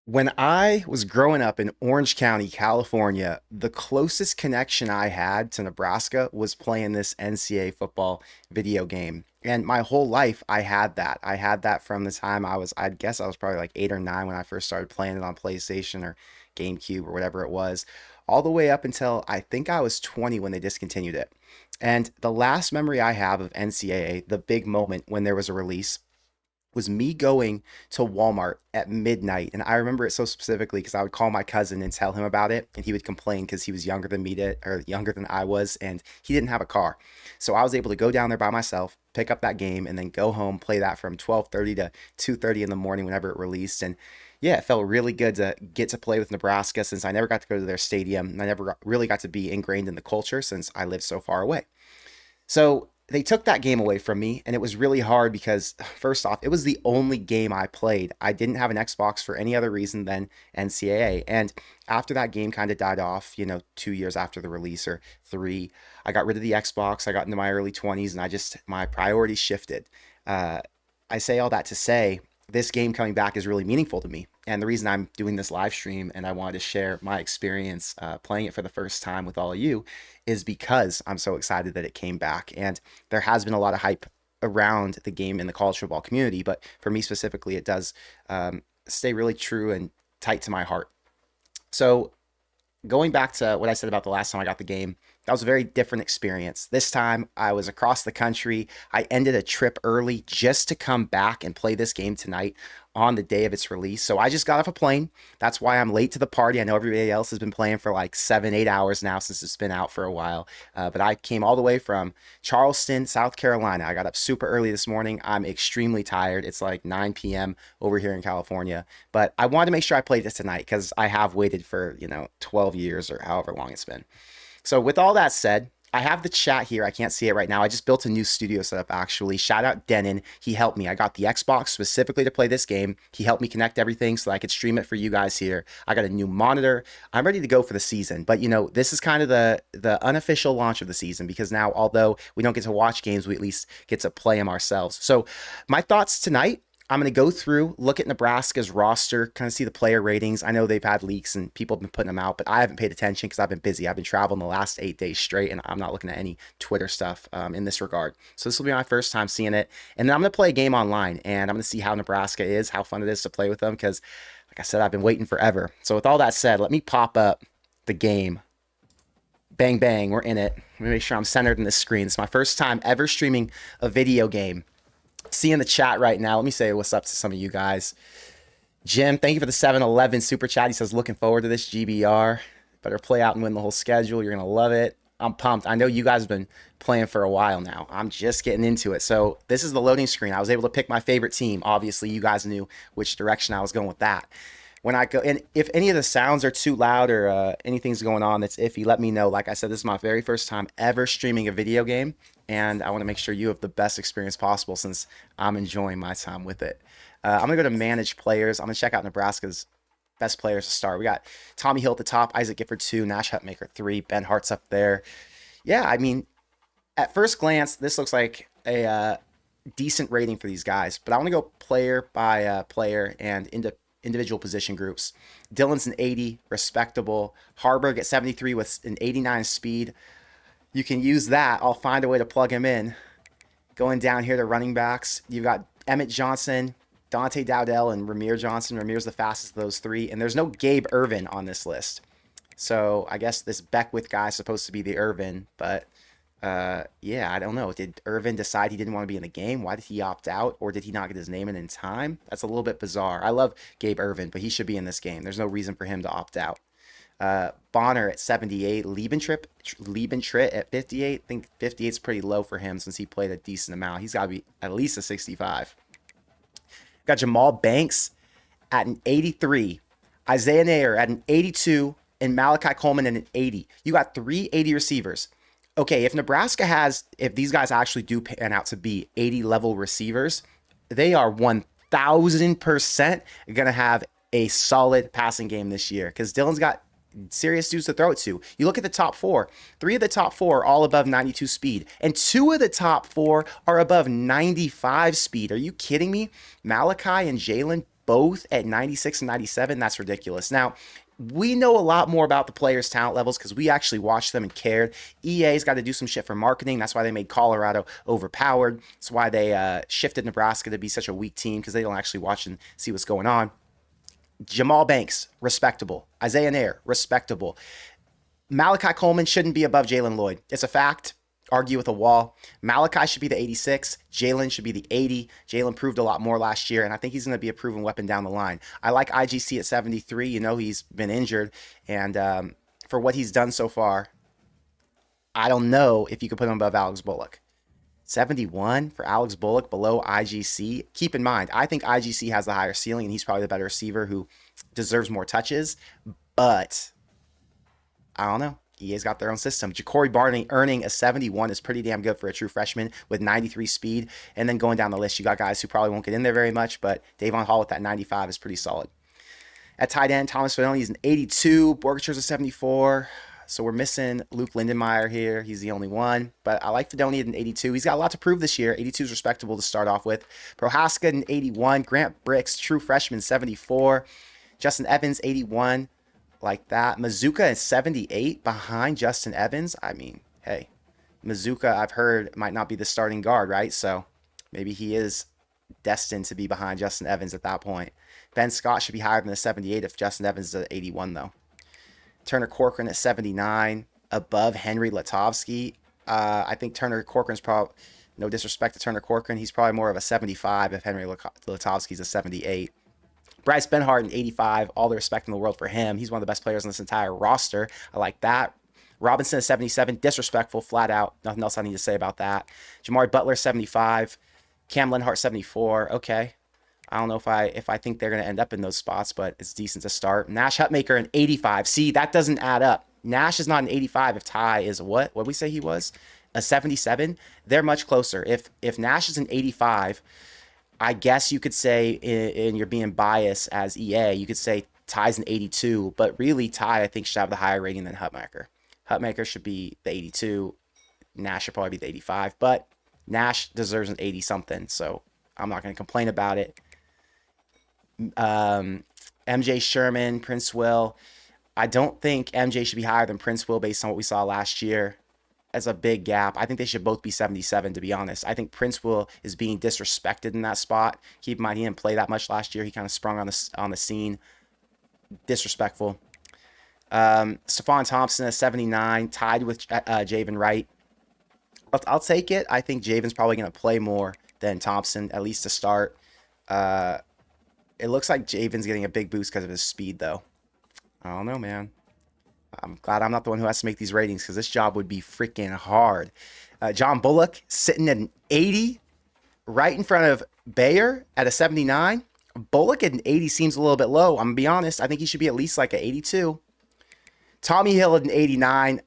When I was growing up in Orange County, California, the closest connection I had to Nebraska was playing this NCAA football video game. And my whole life, I had that. I had that from the time I'd guess I was probably like 8 or 9 when I first started playing it on PlayStation or GameCube or whatever it was, all the way up until I think I was 20 when they discontinued it. And the last memory I have of NCAA, the big moment when there was a release, was me going to Walmart at midnight. And I remember it so specifically because I would call my cousin and tell him about it. And he would complain because he was younger than me, or younger than I was, and he didn't have a car. So I was able to go down there by myself, pick up that game, and then go home, play that from 12:30 to 2:30 in the morning whenever it released. And yeah, it felt really good to get to play with Nebraska since I never got to go to their stadium. And I never really got to be ingrained in the culture since I lived so far away. So they took that game away from me, and it was really hard because, first off, it was the only game I played. I didn't have an Xbox for any other reason than NCAA. And after that game kind of died off, 2 years after the release or three, I got rid of the Xbox. I got into my early 20s, and my priorities shifted. Uh, I say all that to say this game coming back is really meaningful to me. And the reason I'm doing this live stream and I wanted to share my experience playing it for the first time with all of you is because I'm so excited that it came back. And there has been a lot of hype around the game in the college football community. But for me specifically, it does stay really true and tight to my heart. So going back to what I said about the last time I got the game, that was a very different experience. This time I was across the country. I ended a trip early just to come back and play this game tonight on the day of its release. So I just got off a plane. That's why I'm late to the party. I know everybody else has been playing for like 7, 8 hours now since it's been out for a while. But I came all the way from Charleston, South Carolina. I got up super early this morning. I'm extremely tired. It's like 9 p.m. over here in California. But I wanted to make sure I played this tonight because I have waited for, 12 years or however long it's been. So with all that said, I have the chat here. I can't see it right now. I just built a new studio setup actually. Shout out Denon. He helped me. I got the Xbox specifically to play this game. He helped me connect everything so that I could stream it for you guys here. I got a new monitor. I'm ready to go for the season. But this is kind of the unofficial launch of the season because now, although we don't get to watch games, we at least get to play them ourselves. So my thoughts tonight, I'm going to go through, look at Nebraska's roster, kind of see the player ratings. I know they've had leaks and people have been putting them out, but I haven't paid attention because I've been busy. I've been traveling the last 8 days straight, and I'm not looking at any Twitter stuff in this regard. So this will be my first time seeing it. And then I'm going to play a game online, and I'm going to see how Nebraska is, how fun it is to play with them, because, like I said, I've been waiting forever. So with all that said, let me pop up the game. Bang, bang, we're in it. Let me make sure I'm centered in this screen. It's my first time ever streaming a video game. See in the chat right now. Let me say what's up to some of you guys. Jim, thank you for the 7-Eleven super chat. He says, looking forward to this GBR. Better play out and win the whole schedule. You're going to love it. I'm pumped. I know you guys have been playing for a while now. I'm just getting into it. So this is the loading screen. I was able to pick my favorite team. Obviously, you guys knew which direction I was going with that. When I go, and if any of the sounds are too loud or anything's going on that's iffy, let me know. Like I said, this is my very first time ever streaming a video game, and I want to make sure you have the best experience possible since I'm enjoying my time with it. I'm going to go to manage players. I'm going to check out Nebraska's best players to start. We got Tommy Hill at the top, Isaac Gifford 2, Nash Hutmaker 3, Ben Hart's up there. Yeah, I mean, at first glance, this looks like a decent rating for these guys, but I want to go player by player and into individual position groups. Dylan's an 80, respectable. Harburg at 73 with an 89 speed. You can use that. I'll find a way to plug him in. Going down here to running backs, you've got Emmett Johnson, Dante Dowdell, and Ramir Johnson. Ramir's the fastest of those three. And there's no Gabe Irvin on this list. So I guess this Beckwith guy is supposed to be the Irvin, but yeah, I don't know. Did Irvin decide he didn't want to be in the game? Why did he opt out? Or did he not get his name in time? That's a little bit bizarre. I love Gabe Irvin, but he should be in this game. There's no reason for him to opt out. Bonner at 78, Liebentritt at 58. I think 58 is pretty low for him since he played a decent amount. He's got to be at least a 65. Got Jamal Banks at an 83, Isaiah Nair at an 82, and Malachi Coleman at an 80. You got 380 receivers. Okay, if these guys actually do pan out to be 80 level receivers, they are 1000% going to have a solid passing game this year because Dylan's got serious dudes to throw it to. You look at the top four, 3 of the top 4 are all above 92 speed, and 2 of the top 4 are above 95 speed. Are you kidding me? Malachi and Jalen both at 96 and 97, that's ridiculous. Now, we know a lot more about the players' talent levels because we actually watched them and cared. EA's got to do some shit for marketing. That's why they made Colorado overpowered. That's why they shifted Nebraska to be such a weak team, because they don't actually watch and see what's going on. Jamal Banks, respectable. Isaiah Nair, respectable. Malachi Coleman shouldn't be above Jalen Lloyd. It's a fact. Argue with a wall. Malachi should be the 86. Jalen should be the 80. Jalen proved a lot more last year, and I think he's going to be a proven weapon down the line. I like IGC at 73. You know, he's been injured, and for what he's done so far, I don't know if you could put him above Alex Bullock. 71 for Alex Bullock below IGC. Keep in mind, I think IGC has the higher ceiling, and he's probably the better receiver who deserves more touches, but I don't know. EA's got their own system. Ja'Cory Barney earning a 71 is pretty damn good for a true freshman with 93 speed. And then going down the list, you got guys who probably won't get in there very much, but Davon Hall with that 95 is pretty solid. At tight end, Thomas Fidone is an 82. Borgacher's a 74. So we're missing Luke Lindenmeyer here. He's the only one. But I like Fidone at an 82. He's got a lot to prove this year. 82 is respectable to start off with. Prohaska an 81. Grant Bricks, true freshman, 74. Justin Evans, 81. Like that. Mazuka is 78 behind Justin Evans. I mean, hey, Mazuka, I've heard, might not be the starting guard, right? So maybe he is destined to be behind Justin Evans at that point. Ben Scott should be higher than the 78 if Justin Evans is at 81, though. Turner Corcoran at 79, above Henry Latovsky. I think Turner Corcoran's probably, no disrespect to Turner Corcoran, he's probably more of a 75 if Henry Latovsky's a 78. Bryce Benhart, 85. All the respect in the world for him. He's one of the best players on this entire roster. I like that. Robinson, 77. Disrespectful, flat out. Nothing else I need to say about that. Jamari Butler, 75. Cam Lenhart, 74. Okay. I don't know if I think they're going to end up in those spots, but it's decent to start. Nash Hutmaker, an 85. See, that doesn't add up. Nash is not an 85 if Ty is what? What did we say he was? A 77? They're much closer. If Nash is an 85... I guess you could say, and you're being biased as EA, you could say Ty's an 82, but really Ty, I think, should have the higher rating than Hutmaker. Hutmaker should be the 82. Nash should probably be the 85, but Nash deserves an 80-something, so I'm not going to complain about it. MJ Sherman, Prince Will. I don't think MJ should be higher than Prince Will based on what we saw last year. That's a big gap. I think they should both be 77, to be honest. I think Prince Will is being disrespected in that spot. Keep in mind, he didn't play that much last year. He kind of sprung on the scene. Disrespectful. Stephon Thompson, a 79, tied with Javen Wright. I'll take it. I think Javen's probably going to play more than Thompson, at least to start. It looks like Javen's getting a big boost because of his speed, though. I don't know, man. I'm glad I'm not the one who has to make these ratings, because this job would be freaking hard. John Bullock sitting at an 80 right in front of Bayer at a 79. Bullock at an 80 seems a little bit low. I'm going to be honest. I think he should be at least like an 82. Tommy Hill at an 89.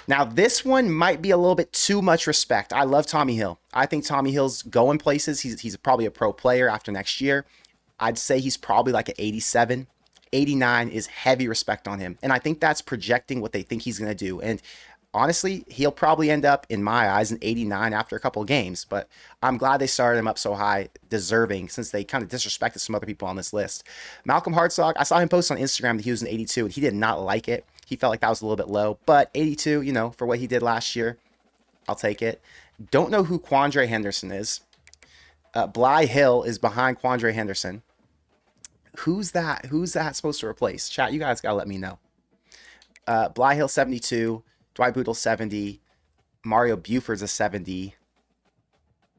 Now, this one might be a little bit too much respect. I love Tommy Hill. I think Tommy Hill's going places. He's probably a pro player after next year. I'd say he's probably like an 87. 89 is heavy respect on him. And I think that's projecting what they think he's going to do. And honestly, he'll probably end up, in my eyes, an 89 after a couple of games. But I'm glad they started him up so high, deserving, since they kind of disrespected some other people on this list. Malcolm Hartzog, I saw him post on Instagram that he was an 82, and he did not like it. He felt like that was a little bit low. But 82, you know, for what he did last year, I'll take it. Don't know who Quandre Henderson is. Bly Hill is behind Quandre Henderson. Who's that? Who's that supposed to replace? Chat, you guys got to let me know. Bly Hill, 72. Dwight Boodle, 70. Mario Buford's a 70.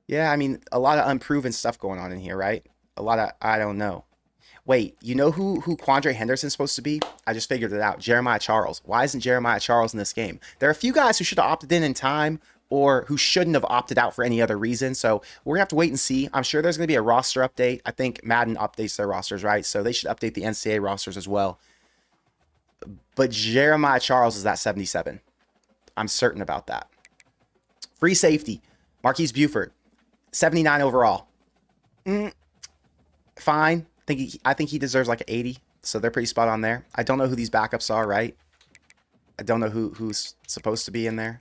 Yeah, I mean, a lot of unproven stuff going on in here, right? A lot of, I don't know. Wait, you know who Quandre Henderson's supposed to be? I just figured it out. Jeremiah Charles. Why isn't Jeremiah Charles in this game? There are a few guys who should have opted in time, or who shouldn't have opted out for any other reason. So we're going to have to wait and see. I'm sure there's going to be a roster update. I think Madden updates their rosters, right? So they should update the NCAA rosters as well. But Jeremiah Charles is that 77. I'm certain about that. Free safety, Marquise Buford, 79 overall. Fine. I think he deserves like an 80. So they're pretty spot on there. I don't know who these backups are, right? I don't know who's supposed to be in there.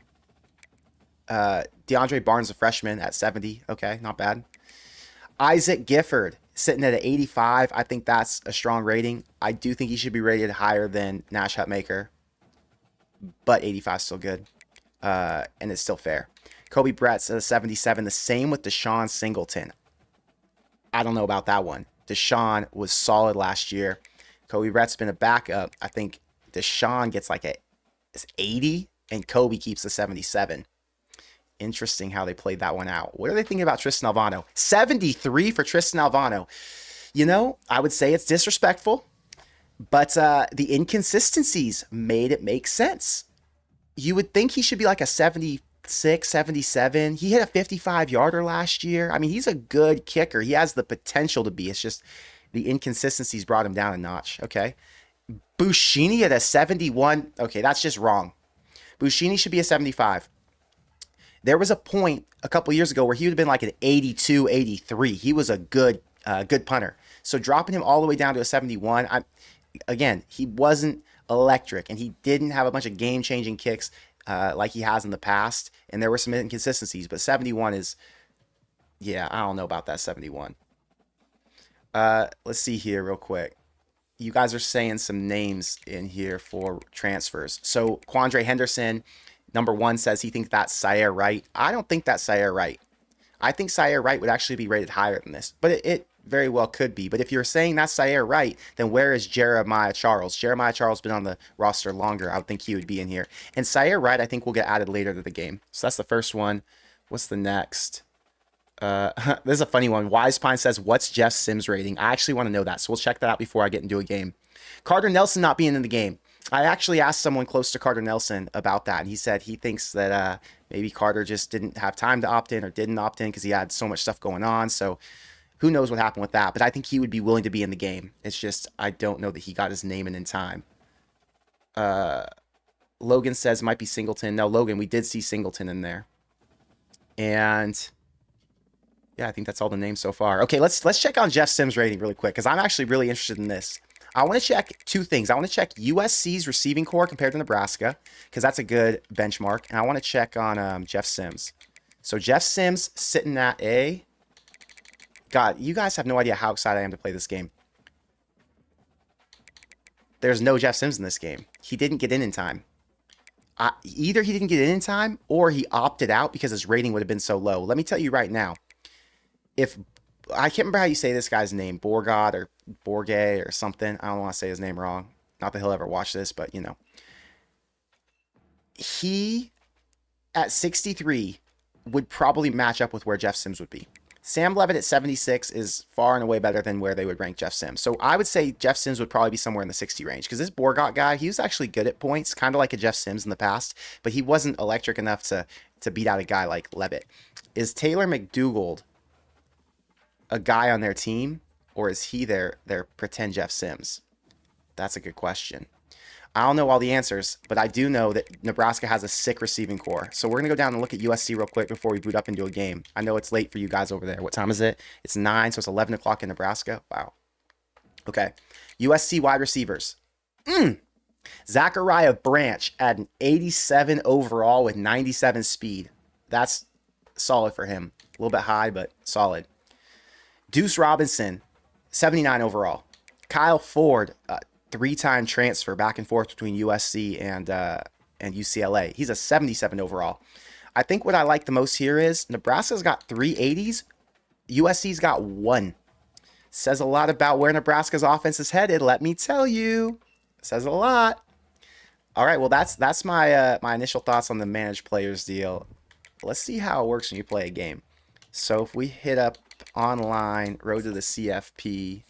DeAndre Barnes, a freshman, at 70. Okay, not bad. Isaac Gifford, sitting at an 85. I think that's a strong rating. I do think he should be rated higher than Nash Hutmaker, but 85 is still good, and it's still fair. Kobe Brett's at a 77. The same with Deshaun Singleton. I don't know about that one. Deshaun was solid last year. Kobe Brett's been a backup. I think Deshaun gets like a 80, and Kobe keeps a 77. Interesting how they played that one out. What are they thinking about Tristan Alvano? 73 for Tristan Alvano. You know, I would say it's disrespectful, but the inconsistencies made it make sense. You would think he should be like a 76, 77. He hit a 55-yarder last year. I mean, he's a good kicker. He has the potential to be. It's just the inconsistencies brought him down a notch. Okay. Buschini at a 71. Okay, that's just wrong. Buschini should be a 75. There was a point a couple years ago where he would have been like an 82, 83. He was a good punter. So dropping him all the way down to a 71, again, he wasn't electric, and he didn't have a bunch of game-changing kicks like he has in the past, and there were some inconsistencies, but 71 is, yeah, I don't know about that 71. Let's see here real quick. You guys are saying some names in here for transfers. So Quandre Henderson, number 1, says he thinks that's Syer Wright. I don't think that's Syer Wright. I think Syer Wright would actually be rated higher than this, but it very well could be. But if you're saying that's Syer Wright, then where is Jeremiah Charles? Jeremiah Charles has been on the roster longer. I would think he would be in here. And Syer Wright, I think, will get added later to the game. So that's the first one. What's the next? This is a funny one. Wise Pine says, what's Jeff Sims rating? I actually want to know that, so we'll check that out before I get into a game. Carter Nelson not being in the game. I actually asked someone close to Carter Nelson about that, and he said he thinks that maybe Carter just didn't have time to opt in or didn't opt in because he had so much stuff going on. So who knows what happened with that, but I think he would be willing to be in the game. It's just I don't know that he got his name in time. Logan says it might be Singleton. No, Logan, we did see Singleton in there. And yeah, I think that's all the names so far. Okay, let's check on Jeff Sims' rating really quick because I'm actually really interested in this. I want to check two things. I want to check USC's receiving core compared to Nebraska because that's a good benchmark. And I want to check on Jeff Sims. So Jeff Sims sitting at a... God, you guys have no idea how excited I am to play this game. There's no Jeff Sims in this game. He didn't get in time. Either he didn't get in time or he opted out because his rating would have been so low. Let me tell you right now. If I can't remember how you say this guy's name, Borgard or Borgay or something. I don't want to say his name wrong. Not that he'll ever watch this, but you know. He, at 63, would probably match up with where Jeff Sims would be. Sam Levitt at 76 is far and away better than where they would rank Jeff Sims. So I would say Jeff Sims would probably be somewhere in the 60 range because this Borgott guy, he was actually good at points, kind of like a Jeff Sims in the past, but he wasn't electric enough to beat out a guy like Levitt. Is Taylor McDougald a guy on their team, or is he their pretend Jeff Sims? That's a good question. I don't know all the answers, but I do know that Nebraska has a sick receiving core. So we're going to go down and look at USC real quick before we boot up into a game. I know it's late for you guys over there. What time is it? It's 9, so it's 11 o'clock in Nebraska. Wow. Okay. USC wide receivers. Zachariah Branch at an 87 overall with 97 speed. That's solid for him. A little bit high, but solid. Deuce Robinson, 79 overall. Kyle Ford, 3-time transfer back and forth between USC and UCLA. He's a 77 overall. I think what I like the most here is Nebraska's got 3 80s. USC's got 1. Says a lot about where Nebraska's offense is headed. Let me tell you. Says a lot. All right, well, that's my my initial thoughts on the managed players deal. Let's see how it works when you play a game. So if we hit up online, road to the CFP.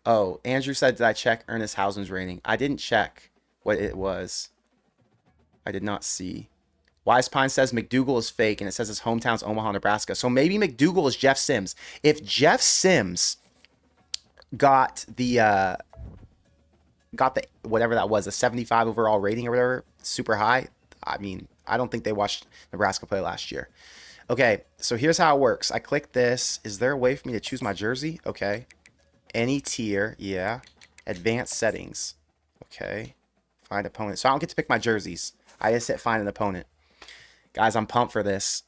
Oh, Andrew said, did I check Ernest Hausen's rating? I didn't check what it was. I did not see. Wise Pine says McDougald is fake, and it says his hometown's Omaha, Nebraska. So maybe McDougald is Jeff Sims. If Jeff Sims got the whatever that was, a 75 overall rating or whatever, super high, I mean, I don't think they watched Nebraska play last year. Okay, so here's how it works. I click this. Is there a way for me to choose my jersey? Okay. Any tier, yeah. Advanced settings. Okay. Find opponent. So I don't get to pick my jerseys. I just hit find an opponent. Guys, I'm pumped for this.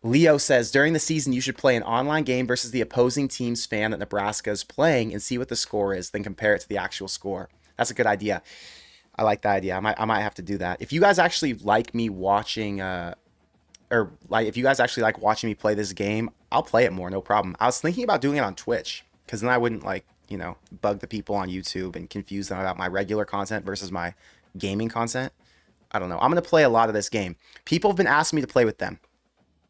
Leo says during the season you should play an online game versus the opposing team's fan that Nebraska is playing and see what the score is, then compare it to the actual score. That's a good idea. I like that idea. I might have to do that. If you guys actually like me watching, or like if you guys actually like watching me play this game, I'll play it more, no problem. I was thinking about doing it on Twitch because then I wouldn't like, bug the people on YouTube and confuse them about my regular content versus my gaming content. I don't know. I'm going to play a lot of this game. People have been asking me to play with them.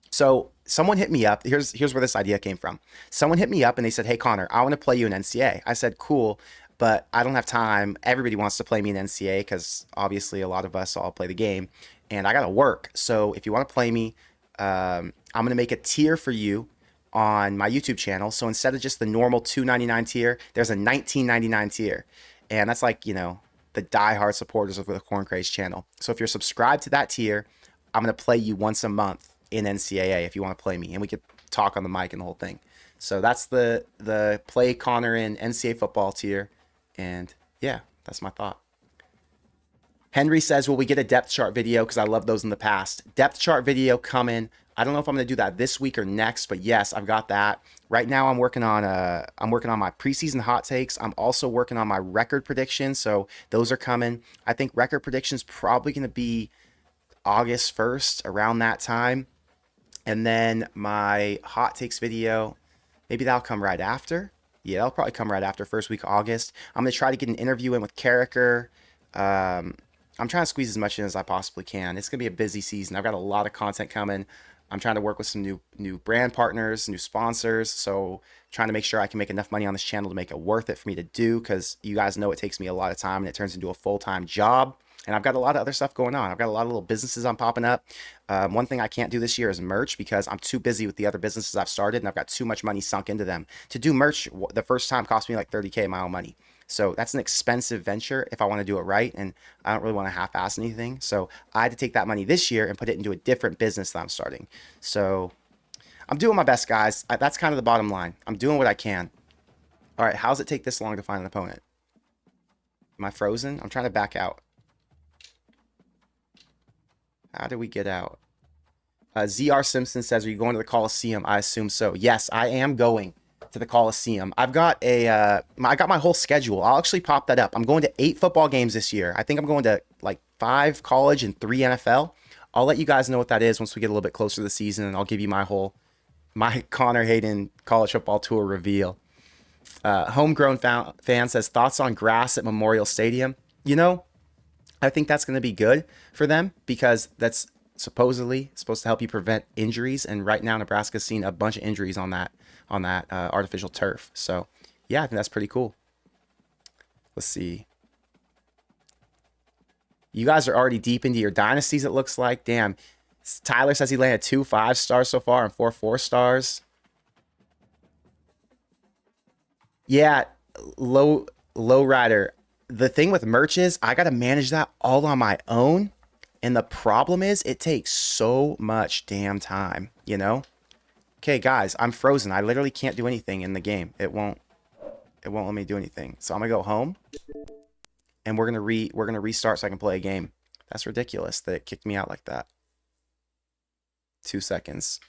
So someone hit me up. Here's where this idea came from. Someone hit me up and they said, "Hey Connor, I want to play you in NCAA." I said, "Cool, but I don't have time. Everybody wants to play me in NCAA because obviously a lot of us all play the game, and I gotta work. So if you want to play me, I'm gonna make a tier for you on my YouTube channel. So instead of just the normal $2.99 tier, there's a $19.99 tier, and that's like the diehard supporters of the Corn Craze channel. So if you're subscribed to that tier, I'm gonna play you once a month in NCAA if you want to play me, and we could talk on the mic and the whole thing. So that's the play Connor in NCAA football tier, and yeah, that's my thought. Henry says, will we get a depth chart video? Because I love those in the past. Depth chart video coming. I don't know if I'm going to do that this week or next, but yes, I've got that. Right now I'm working on my preseason hot takes. I'm also working on my record predictions, so those are coming. I think record predictions probably going to be August 1st, around that time. And then my hot takes video, maybe that'll come right after. Yeah, that'll probably come right after first week of August. I'm going to try to get an interview in with Carricker. I'm trying to squeeze as much in as I possibly can. It's going to be a busy season. I've got a lot of content coming. I'm trying to work with some new brand partners, new sponsors. So trying to make sure I can make enough money on this channel to make it worth it for me to do, because you guys know it takes me a lot of time and it turns into a full-time job. And I've got a lot of other stuff going on. I've got a lot of little businesses I'm popping up. One thing I can't do this year is merch because I'm too busy with the other businesses I've started and I've got too much money sunk into them. To do merch, the first time cost me like $30K of my own money. So that's an expensive venture if I want to do it right, and I don't really want to half-ass anything. So I had to take that money this year and put it into a different business that I'm starting. So I'm doing my best, guys. That's kind of the bottom line. I'm doing what I can. All right, how does it take this long to find an opponent? Am I frozen? I'm trying to back out. How do we get out? ZR Simpson says, are you going to the Coliseum? I assume so. Yes, I am going to the Coliseum. I've got I got my whole schedule. I'll actually pop that up. I'm going to 8 football games this year. I think I'm going to like 5 college and 3 NFL. I'll let you guys know what that is once we get a little bit closer to the season, and I'll give you my Connor Hayden college football tour reveal. Homegrown fan says, thoughts on grass at Memorial Stadium? I think that's going to be good for them because that's supposedly supposed to help you prevent injuries. And right now, Nebraska's seen a bunch of injuries on that artificial turf. So yeah, I think that's pretty cool. Let's see. You guys are already deep into your dynasties, it looks like. Damn. Tyler says he landed 2 5-stars so far and 4 4-stars. Yeah, low rider. The thing with merch is I got to manage that all on my own. And the problem is it takes so much damn time, Okay, guys, I'm frozen. I literally can't do anything in the game. It won't let me do anything. So I'm going to go home and we're going to restart so I can play a game. That's ridiculous that it kicked me out like that. 2 seconds.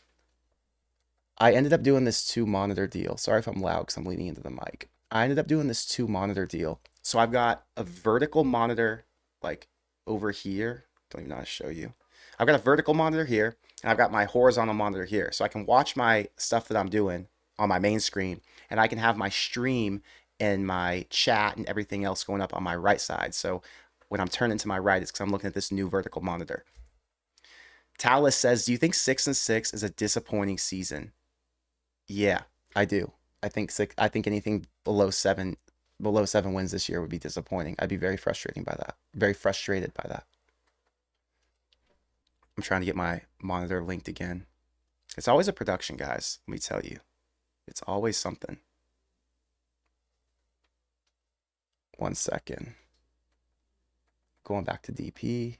I ended up doing this 2-monitor deal. Sorry if I'm loud because I'm leaning into the mic. I ended up doing this 2-monitor deal. So I've got a vertical monitor like over here. Don't even know how to show you. I've got a vertical monitor here and I've got my horizontal monitor here. So I can watch my stuff that I'm doing on my main screen, and I can have my stream and my chat and everything else going up on my right side. So when I'm turning to my right, it's because I'm looking at this new vertical monitor. Talus says, do you think 6-6 is a disappointing season? Yeah, I do. I think anything below 7 wins this year would be disappointing. I'd be very frustrated by that. I'm trying to get my monitor linked again. It's always a production, guys. Let me tell you. It's always something. 1 second. Going back to DP.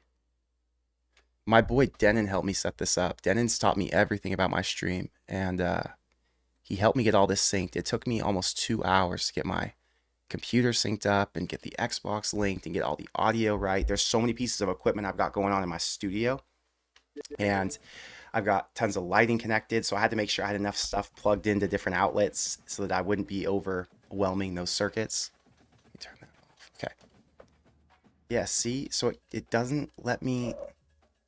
My boy Denon helped me set this up. Denon's taught me everything about my stream, and he helped me get all this synced. It took me almost 2 hours to get my computer synced up and get the Xbox linked and get all the audio right. There's so many pieces of equipment I've got going on in my studio, and I've got tons of lighting connected, so I had to make sure I had enough stuff plugged into different outlets so that I wouldn't be overwhelming those circuits. Let me turn that off. Okay. Yeah, see? So it doesn't let me...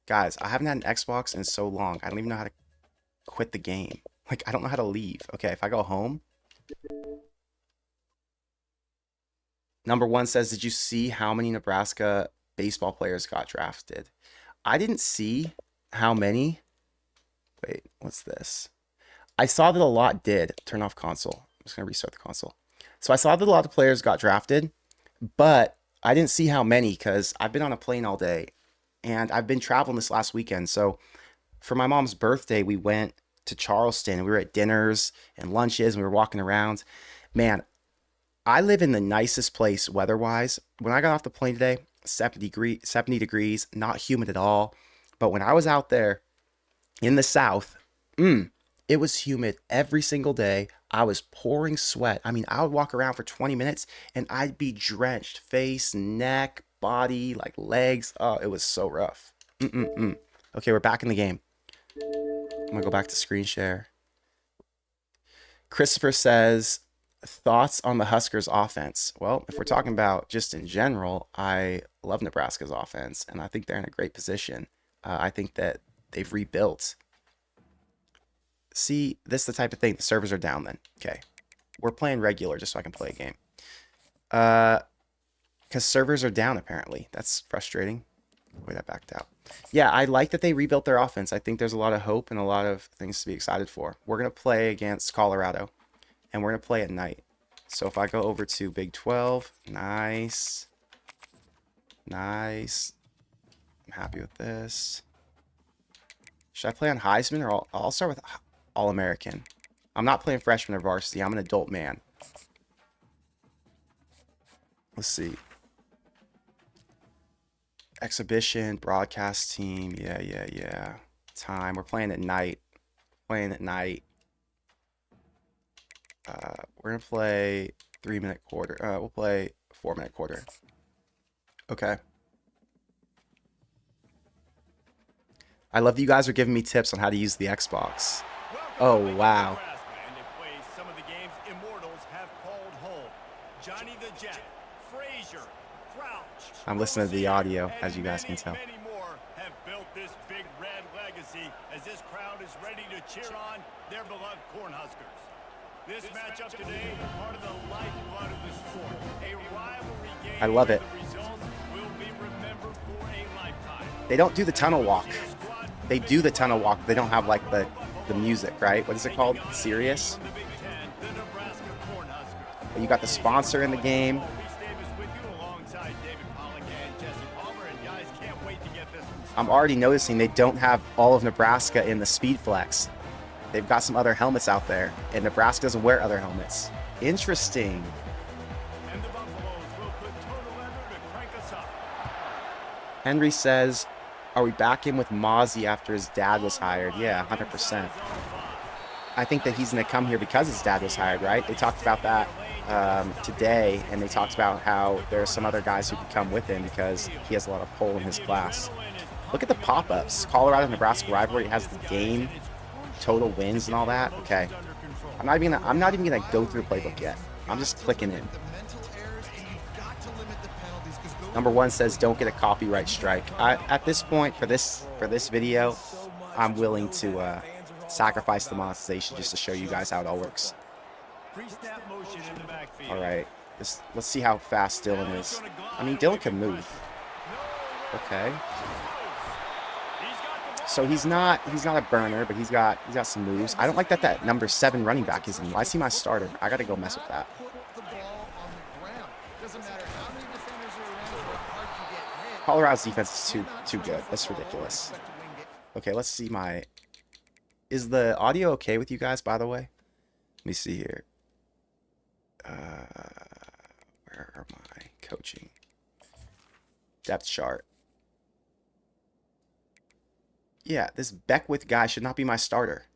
Guys, I haven't had an Xbox in so long. I don't even know how to quit the game. Like, I don't know how to leave. Okay, if I go home... Number one says, did you see how many Nebraska baseball players got drafted? I didn't see how many. Wait, what's this? I saw that a lot did. Turn off console. I'm just going to restart the console. So I saw that a lot of players got drafted, but I didn't see how many because I've been on a plane all day and I've been traveling this last weekend. So for my mom's birthday, we went to Charleston. We were at dinners and lunches and we were walking around. Man, I live in the nicest place weather-wise. When I got off the plane today, 70 degrees, not humid at all. But when I was out there in the South, it was humid every single day. I was pouring sweat. I mean, I would walk around for 20 minutes and I'd be drenched, face, neck, body, like legs. Oh, it was so rough. Okay, we're back in the game. I'm gonna go back to screen share. Christopher says, thoughts on the Huskers offense? Well, if we're talking about just in general, I love Nebraska's offense, and I think they're in a great position. I think that they've rebuilt. See, this is the type of thing. The servers are down then. Okay. We're playing regular just so I can play a game. Because servers are down, apparently. That's frustrating. Wait, I backed out. Yeah, I like that they rebuilt their offense. I think there's a lot of hope and a lot of things to be excited for. We're going to play against Colorado. And we're going to play at night. So if I go over to Big 12, nice. Nice. I'm happy with this. Should I play on Heisman or I'll start with All-American. I'm not playing freshman or varsity. I'm an adult man. Let's see. Exhibition, broadcast team. Yeah. Time. We're playing at night. We're going to play 3-minute quarter. We'll play 4-minute quarter. Okay. I love that you guys are giving me tips on how to use the Xbox. Oh, wow. I'm listening to the audio, as you guys can tell. This matchup today is part of the lifeblood of the sport. A rivalry game. I love it. They don't do the tunnel walk. They do the tunnel walk. They don't have like the music, right? What is it called? Sirius. You got the sponsor in the game. I'm already noticing they don't have all of Nebraska in the Speed Flex. They've got some other helmets out there, and Nebraska doesn't wear other helmets. Interesting. Henry says, are we back in with Mozzie after his dad was hired? Yeah, 100%. I think that he's going to come here because his dad was hired, right? They talked about that today, and they talked about how there are some other guys who could come with him because he has a lot of pull in his class. Look at the pop-ups. Colorado-Nebraska rivalry has the game, total wins and all that. Okay. I'm not even gonna go through the playbook yet. I'm just clicking in. Number one says don't get a copyright strike. At this point for this video, I'm willing to sacrifice the monetization just to show you guys how it all works. All right. Let's see how fast Dylan is. I mean, Dylan can move. Okay. So he's not a burner, but he's got some moves. I don't like that number 7 running back is in. Why is he my starter? I got to go mess with that. Colorado's defense is too good. That's ridiculous. Okay, let's see my... Is the audio okay with you guys, by the way? Let me see here. Where are my coaching? Depth chart. Yeah, this Beckwith guy should not be my starter.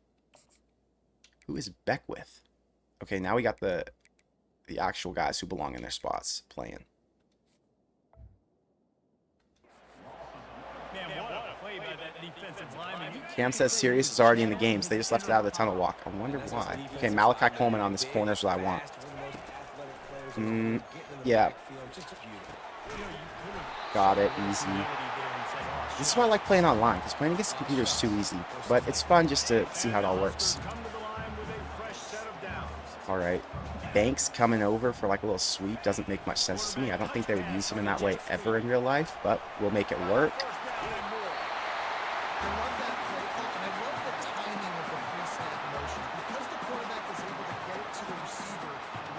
Who is Beckwith? Okay, now we got the actual guys who belong in their spots playing. Man, what a play by that defensive Cam says Sirius is already in the game, so they just left it out of the tunnel walk. I wonder why. Okay, Malachi Coleman on this corner is what I want. Yeah. Got it. Easy. This is why I like playing online, because playing against the computer is too easy. But it's fun just to see how it all works. All right. Banks coming over for like a little sweep doesn't make much sense to me. I don't think they would use him in that way ever in real life, but we'll make it work.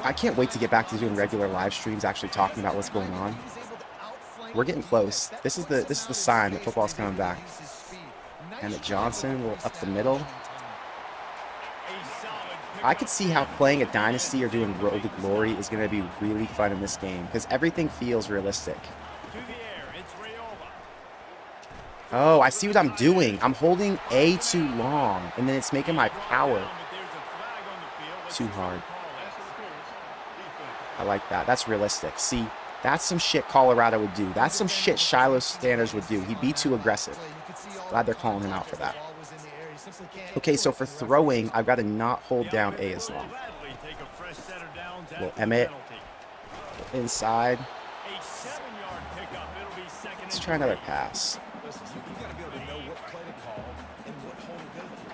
I can't wait to get back to doing regular live streams, actually talking about what's going on. We're getting close. This is the sign that football's coming back. And that Johnson will up the middle. I could see how playing a dynasty or doing Road to Glory is going to be really fun in this game because everything feels realistic. Oh, I see what I'm doing. I'm holding A too long, and then it's making my power too hard. I like that. That's realistic. See, that's some shit Colorado would do. That's some shit Shiloh Sanders would do. He'd be too aggressive. Glad they're calling him out for that. Okay, so for throwing, I've got to not hold down A as long. Little Emmett. Inside. Let's try another pass.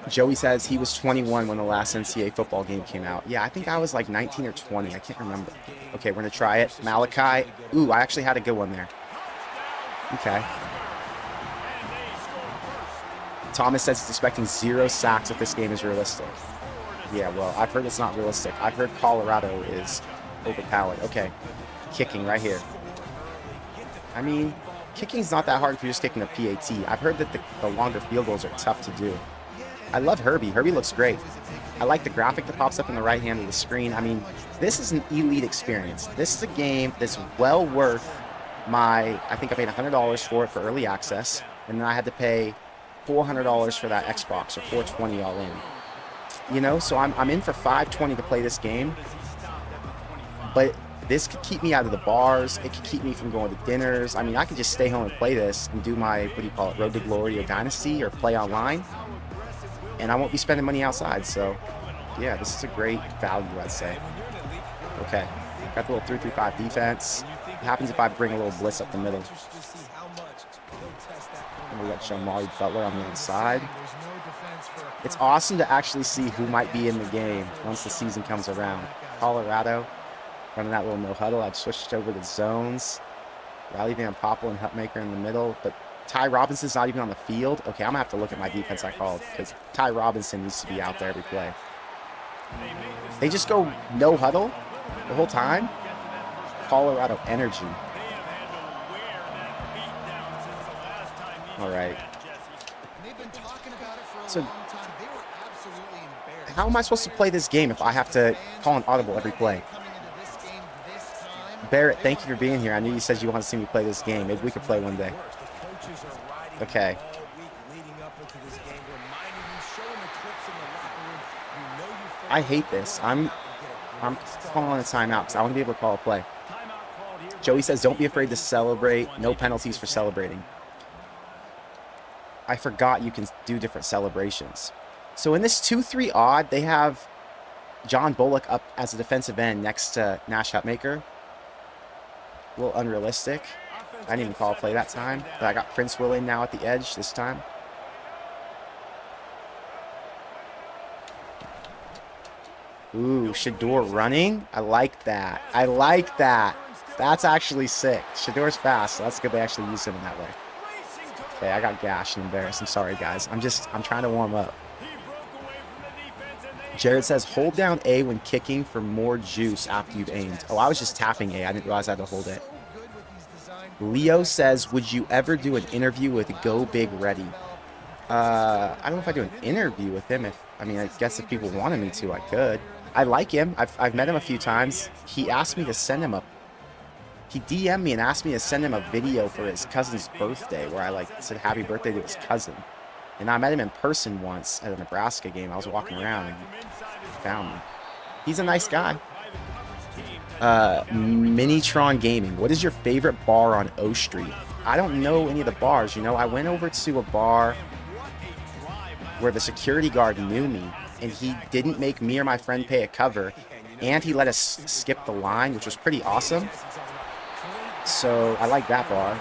Joey says he was 21 when the last NCAA football game came out. Yeah, I think I was like 19 or 20. I can't remember. Okay, we're going to try it. Malachi. Ooh, I actually had a good one there. Okay. Thomas says he's expecting 0 sacks if this game is realistic. Yeah, well, I've heard it's not realistic. I've heard Colorado is overpowered. Okay, kicking right here. I mean, kicking's not that hard if you're just kicking a PAT. I've heard that the longer field goals are tough to do. I love Herbie. Herbie looks great. I like the graphic that pops up in the right hand of the screen. I mean, this is an elite experience. This is a game that's well worth I think I paid $100 for it for early access, and then I had to pay $400 for that Xbox, or $420 all in. You know, so I'm in for $520 to play this game, but this could keep me out of the bars. It could keep me from going to dinners. I mean, I could just stay home and play this and do my, what do you call it, Road to Glory or Dynasty or play online, and I won't be spending money outside. So, yeah, this is a great value, I'd say. Okay, got the little 3-3-5 defense. What happens if I bring a little blitz up the middle? And we got Shamari Butler on the inside. It's awesome to actually see who might be in the game once the season comes around. Colorado running that little no huddle. I've switched over to zones. Riley Van Poppel and Hutmaker in the middle, but Ty Robinson's not even on the field. Okay, I'm gonna have to look at my defense I called because Ty Robinson needs to be out there every play. They just go no huddle the whole time. Colorado energy. All right. So, how am I supposed to play this game if I have to call an audible every play? Barrett, thank you for being here. I knew you said you wanted to see me play this game. Maybe we could play one day. Okay. I hate this. I'm calling a timeout because I want to be able to call a play. Joey says, don't be afraid to celebrate. No penalties for celebrating. I forgot you can do different celebrations. So in this 2-3 odd, they have John Bullock up as a defensive end next to Nash Hutmaker. A little unrealistic. I didn't even call a play that time. But I got Prince Will in now at the edge this time. Ooh, Shador running. I like that. I like that. That's actually sick. Shador's fast, so that's good they actually use him in that way. Okay, I got gashed and embarrassed. I'm sorry, guys. I'm trying to warm up. Jared says, hold down A when kicking for more juice after you've aimed. Oh, I was just tapping A. I didn't realize I had to hold it. Leo says, would you ever do an interview with Go Big Ready? I don't know if I do an interview with him. I guess if people wanted me to, I could. I like him. I've met him a few times. He asked me to send him He DM'd me and asked me to send him a video for his cousin's birthday where I said happy birthday to his cousin. And I met him in person once at a Nebraska game. I was walking around and he found me. He's a nice guy. Minitron Gaming. What is your favorite bar on O Street? I don't know any of the bars. You know, I went over to a bar where the security guard knew me, and he didn't make me or my friend pay a cover, and he let us skip the line, which was pretty awesome. So I like that bar.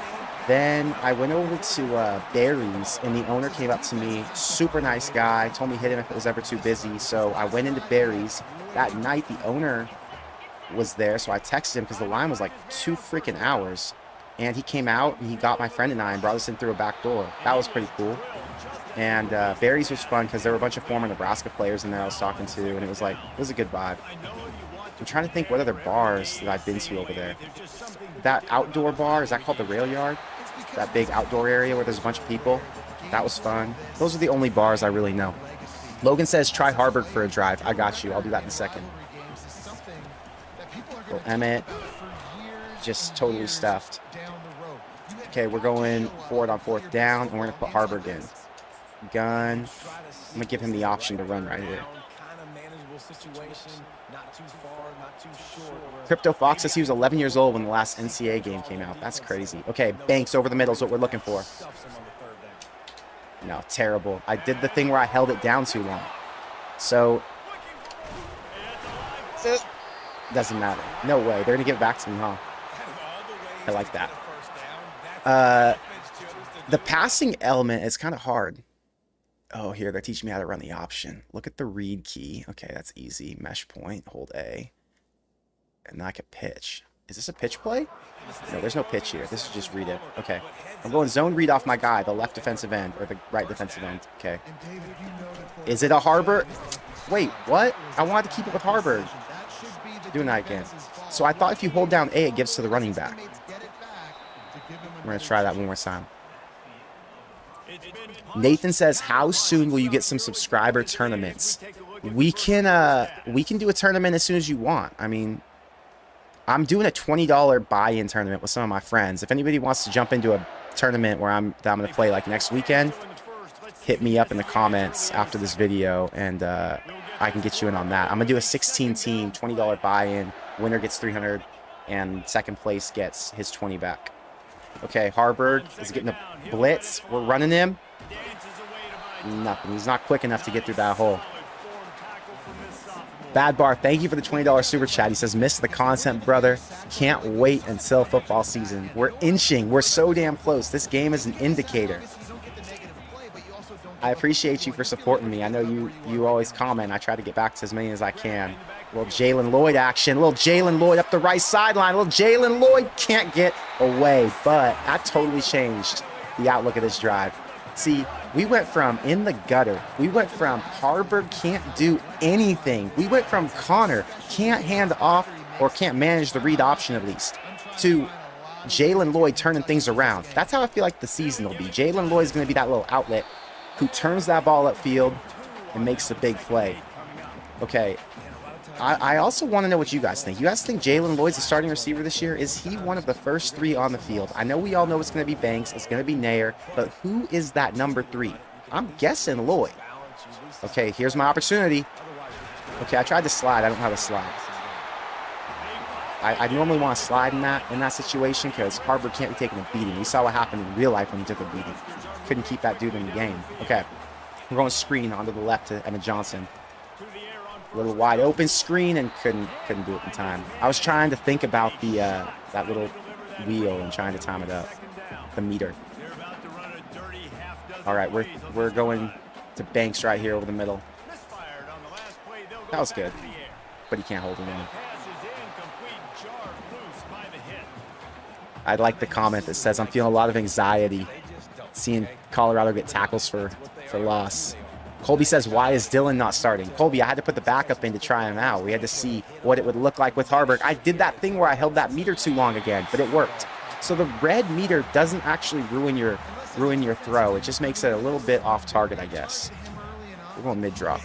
Then I went over to Barry's, and the owner came up to me, super nice guy, told me to hit him if it was ever too busy. So I went into Barry's. That night, the owner was there, so I texted him because the line was like 2 freaking hours. And he came out, and he got my friend and I and brought us in through a back door. That was pretty cool. And Barry's was fun because there were a bunch of former Nebraska players in there I was talking to, and it was a good vibe. I'm trying to think what other bars that I've been to over there. That outdoor bar, is that called the Rail Yard? That big outdoor area where there's a bunch of people. That was fun. Those are the only bars I really know. Logan says, try Harburg for a drive. I got you. I'll do that in a second. Well, Emmett, just totally stuffed. Okay, we're going forward on 4th down, and we're going to put Harburg in. Gun. I'm going to give him the option to run right here. Crypto Fox says he was 11 years old when the last NCAA game came out. That's crazy. Okay, Banks over the middle is what we're looking for. No, terrible. I did the thing where I held it down too long. So, doesn't matter. No way. They're going to give it back to me, huh? I like that. The passing element is kind of hard. Oh, here, they're teaching me how to run the option. Look at the read key. Okay, that's easy. Mesh point, hold A. And now I can pitch. Is this a pitch play? No, there's no pitch here. This is just read it. Okay. I'm going zone read off my guy, the left defensive end, or the right defensive end. Okay. Is it a Harburg? Wait, what? I wanted to keep it with Harburg. Doing that again. So I thought if you hold down A, it gives to the running back. We're going to try that one more time. Nathan says, how soon will you get some subscriber tournaments? We can do a tournament as soon as you want. I mean, I'm doing a $20 buy-in tournament with some of my friends. If anybody wants to jump into a tournament where I'm going to play like next weekend, hit me up in the comments after this video, and I can get you in on that. I'm going to do a 16-team, $20 buy-in. Winner gets 300, and second place gets his 20 back. Okay, Harburg is getting a blitz. We're running him. Nothing. He's not quick enough to get through that hole. Bad Bar, thank you for the $20 super chat. He says, miss the content, brother. Can't wait until football season. We're inching. We're so damn close. This game is an indicator. I appreciate you for supporting me. I know you always comment. I try to get back to as many as I can. Little Jalen Lloyd action. Little Jalen Lloyd up the right sideline. Little Jalen Lloyd can't get away. But that totally changed the outlook of this drive. See, we went from in the gutter. We went from Harburg can't do anything. We went from Connor can't hand off or can't manage the read option at least to Jalen Lloyd turning things around. That's how I feel like the season will be. Jalen Lloyd is going to be that little outlet who turns that ball upfield and makes the big play. Okay, I also want to know what you guys think. You guys think Jalen Lloyd's the starting receiver this year? Is he one of the first 3 on the field? I know we all know it's going to be Banks, it's going to be Nair, but who is that number 3? I'm guessing Lloyd. Okay, here's my opportunity. Okay, I tried to slide. I don't know how to slide. I normally want to slide in that situation because Harburg can't be taking a beating. We saw what happened in real life when he took a beating. Couldn't keep that dude in the game. Okay, we're going screen onto the left to Emmett Johnson. A little wide open screen and couldn't do it in time. I was trying to think about the that little wheel and trying to time it up, the meter. All right, we're going to Banks right here over the middle. That was good, but he can't hold him in. I'd like the comment that says, I'm feeling a lot of anxiety seeing Colorado get tackles for loss. Colby says, why is Dylan not starting? Colby, I had to put the backup in to try him out. We had to see what it would look like with Harburg. I did that thing where I held that meter too long again, but it worked. So the red meter doesn't actually ruin your throw. It just makes it a little bit off target, I guess. We're going mid-drop.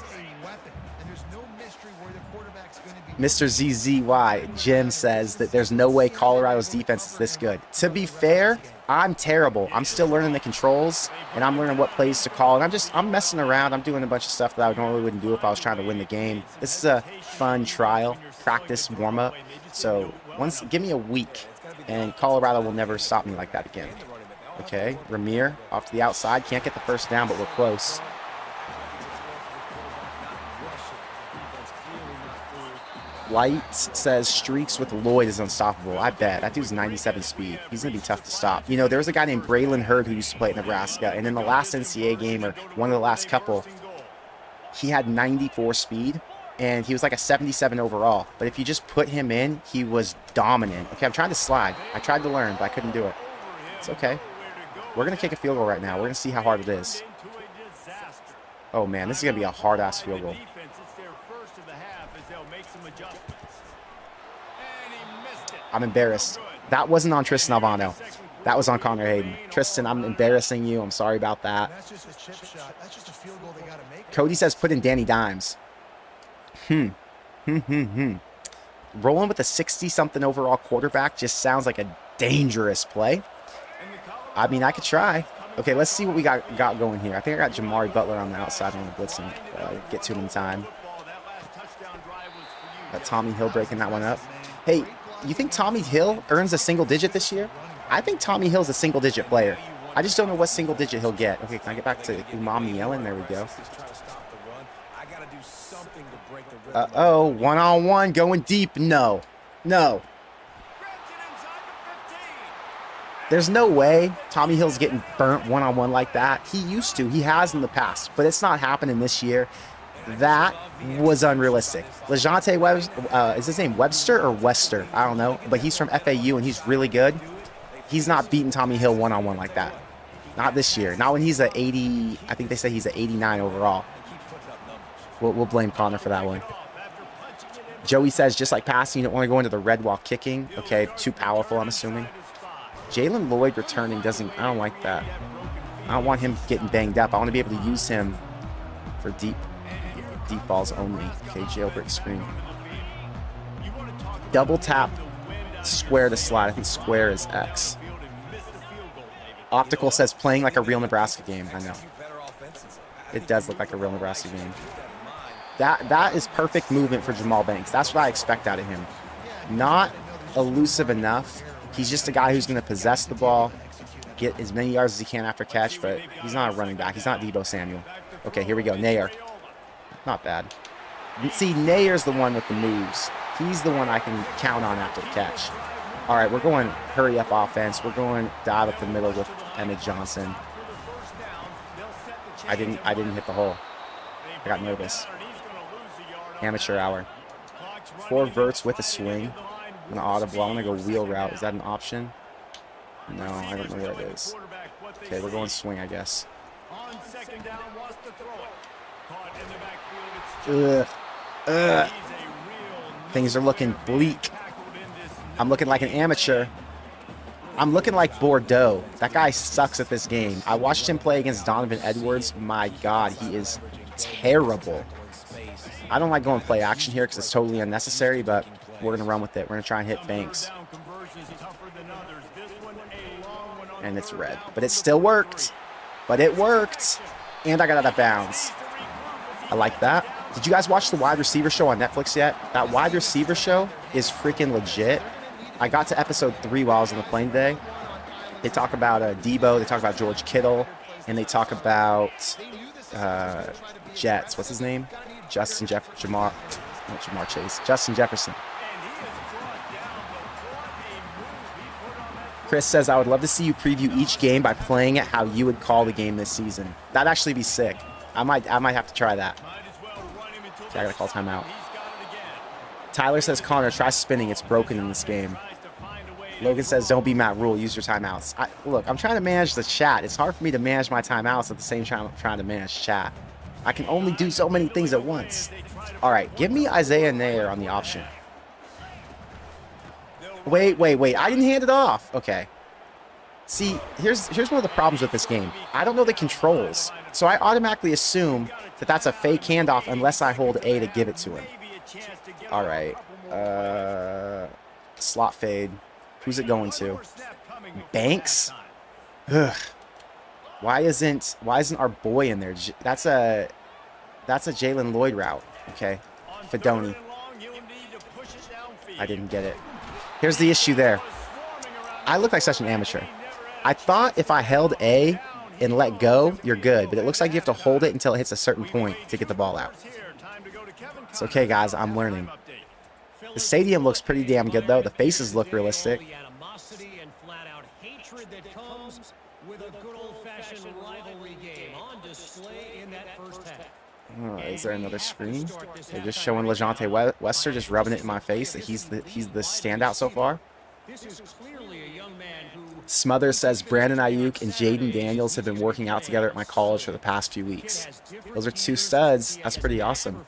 Mr. ZZY, Jim says that there's no way Colorado's defense is this good. To be fair, I'm terrible. I'm still learning the controls, and I'm learning what plays to call. And I'm messing around. I'm doing a bunch of stuff that I normally wouldn't do if I was trying to win the game. This is a fun trial, practice, warm-up. So give me a week, and Colorado will never stop me like that again. Okay, Ramir off to the outside. Can't get the first down, but we're close. Light says streaks with Lloyd is unstoppable. I bet. That dude's 97 speed. He's going to be tough to stop. You know, there was a guy named Braylon Hurd who used to play at Nebraska, and in the last NCAA game, or one of the last couple, he had 94 speed, and he was like a 77 overall. But if you just put him in, he was dominant. Okay, I'm trying to slide. I tried to learn, but I couldn't do it. It's okay. We're going to kick a field goal right now. We're going to see how hard it is. Oh, man, this is going to be a hard-ass field goal. I'm embarrassed. That wasn't on Tristan Albano. That was on Connor Hayden. Tristan, I'm embarrassing you. I'm sorry about that. Cody says put in Danny Dimes. Rolling with a 60-something overall quarterback just sounds like a dangerous play. I mean, I could try. Okay, let's see what we got going here. I think I got Jamari Butler on the outside on the blitzing. Get to him in time. Got Tommy Hill breaking that one up. Hey, you think Tommy Hill earns a single digit this year? I think Tommy Hill's a single digit player. I just don't know what single digit he'll get. Okay, can I get back to Umami Yellen? There we go. Uh-oh, one-on-one going deep. No. No. There's no way Tommy Hill's getting burnt one-on-one like that. He used to. He has in the past. But it's not happening this year. That was unrealistic. LeJontay Webster, is his name Webster or Wester? I don't know. But he's from FAU, and he's really good. He's not beating Tommy Hill one-on-one like that. Not this year. Not when he's a 80. I think they say he's an 89 overall. We'll blame Connor for that one. Joey says, just like passing, you don't want to go into the red while kicking. Okay, too powerful, I'm assuming. Jalen Lloyd returning doesn't... I don't like that. I don't want him getting banged up. I want to be able to use him for deep balls only. Okay, jailbreak screen. Double tap square to slide. I think square is X. Optical says playing like a real Nebraska game. I know. It does look like a real Nebraska game. That is perfect movement for Jamal Banks. That's what I expect out of him. Not elusive enough. He's just a guy who's going to possess the ball, get as many yards as he can after catch, but he's not a running back. He's not Deebo Samuel. Okay, here we go. Nair. Not bad. See, Nair's the one with the moves. He's the one I can count on after the catch. All right, we're going hurry-up offense. We're going dive up the middle with Emmett Johnson. I didn't hit the hole. I got nervous. Amateur hour. 4 verts with a swing. An audible. I want to go wheel route. Is that an option? No, I don't know what it is. Okay, we're going swing, I guess. Ugh. Things are looking bleak. I'm looking like an amateur. I'm looking like Bordeaux. That guy sucks at this game. I watched him play against Donovan Edwards. My God, he is terrible. I don't like going play action here because it's totally unnecessary, but we're going to run with it. We're going to try and hit Banks. And it's red. But it still worked. But it worked. And I got out of bounds. I like that. Did you guys watch the wide receiver show on Netflix yet? That wide receiver show is freaking legit. I got to episode 3 while I was on the plane today. They talk about Debo. They talk about George Kittle. And they talk about Jets. What's his name? Justin Jefferson. Chris says, I would love to see you preview each game by playing it how you would call the game this season. That'd actually be sick. I might have to try that. Okay, I gotta call timeout. Tyler says, Connor, try spinning. It's broken in this game. Logan says, don't be Matt Rule. Use your timeouts. Look, I'm trying to manage the chat. It's hard for me to manage my timeouts at the same time I'm trying to manage chat. I can only do so many things at once. All right, give me Isaiah Nair on the option. Wait. I didn't hand it off. Okay. See, here's one of the problems with this game. I don't know the controls, so I automatically assume that that's a fake handoff unless I hold A to give it to him. All right. Slot fade. Who's it going to? Banks? Ugh. Why isn't our boy in there? That's a Jalen Lloyd route. Okay. Fedoni. I didn't get it. Here's the issue there. I look like such an amateur. I thought if I held A and let go, you're good. But it looks like you have to hold it until it hits a certain point to get the ball out. It's okay, guys. I'm learning. The stadium looks pretty damn good, though. The faces look realistic. Oh, is there another screen? They're just showing LeJontay Wester just rubbing it in my face that he's the standout so far. Smother says Brandon Ayuk and Jaden Daniels have been working out together at my college for the past few weeks. Those are two studs. That's pretty awesome.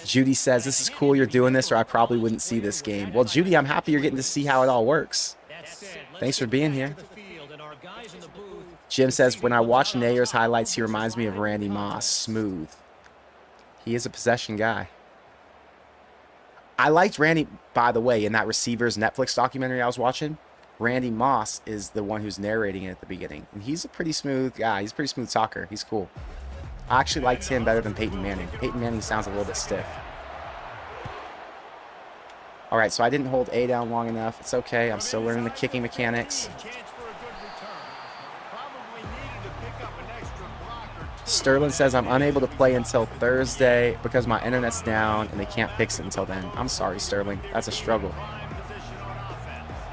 Judy says, this is cool you're doing this, or I probably wouldn't see this game. Well, Judy, I'm happy you're getting to see how it all works. Thanks for being here. Jim says, when I watch Nayer's highlights, he reminds me of Randy Moss. Smooth. He is a possession guy. I liked Randy, by the way, in that Receivers Netflix documentary I was watching. Randy Moss is the one who's narrating it at the beginning. And he's a pretty smooth guy. He's a pretty smooth talker. He's cool. I actually liked him better than Peyton Manning. Peyton Manning sounds a little bit stiff. All right, so I didn't hold A down long enough. It's okay. I'm still learning the kicking mechanics. Sterling says, I'm unable to play until Thursday because my internet's down and they can't fix it until then. I'm sorry, Sterling. That's a struggle.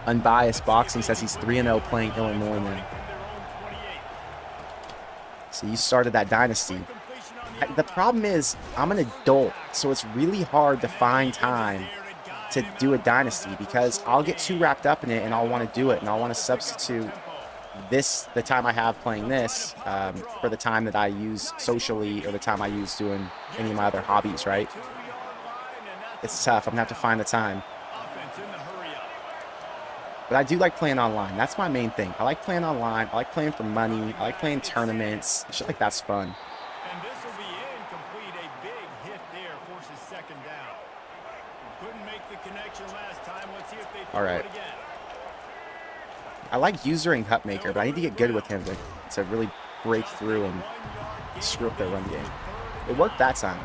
Unbiased Boxing says he's 3-0 playing Illinois now. So you started that dynasty. The problem is I'm an adult, so it's really hard to find time to do a dynasty because I'll get too wrapped up in it and I'll want to do it and I'll want to substitute the time I have playing this for the time that I use socially or the time I use doing any of my other hobbies, right? It's tough. I'm going to have to find the time. But I do like playing online. That's my main thing. I like playing online. I like playing for money. I like playing tournaments. Shit like that's fun. And this will be incomplete. A big hit there forces second down. Couldn't make the connection last time. Let's see if they throw it again. I like usering Hutmaker, but I need to get good with him to really break through and screw up their run game. It worked that time.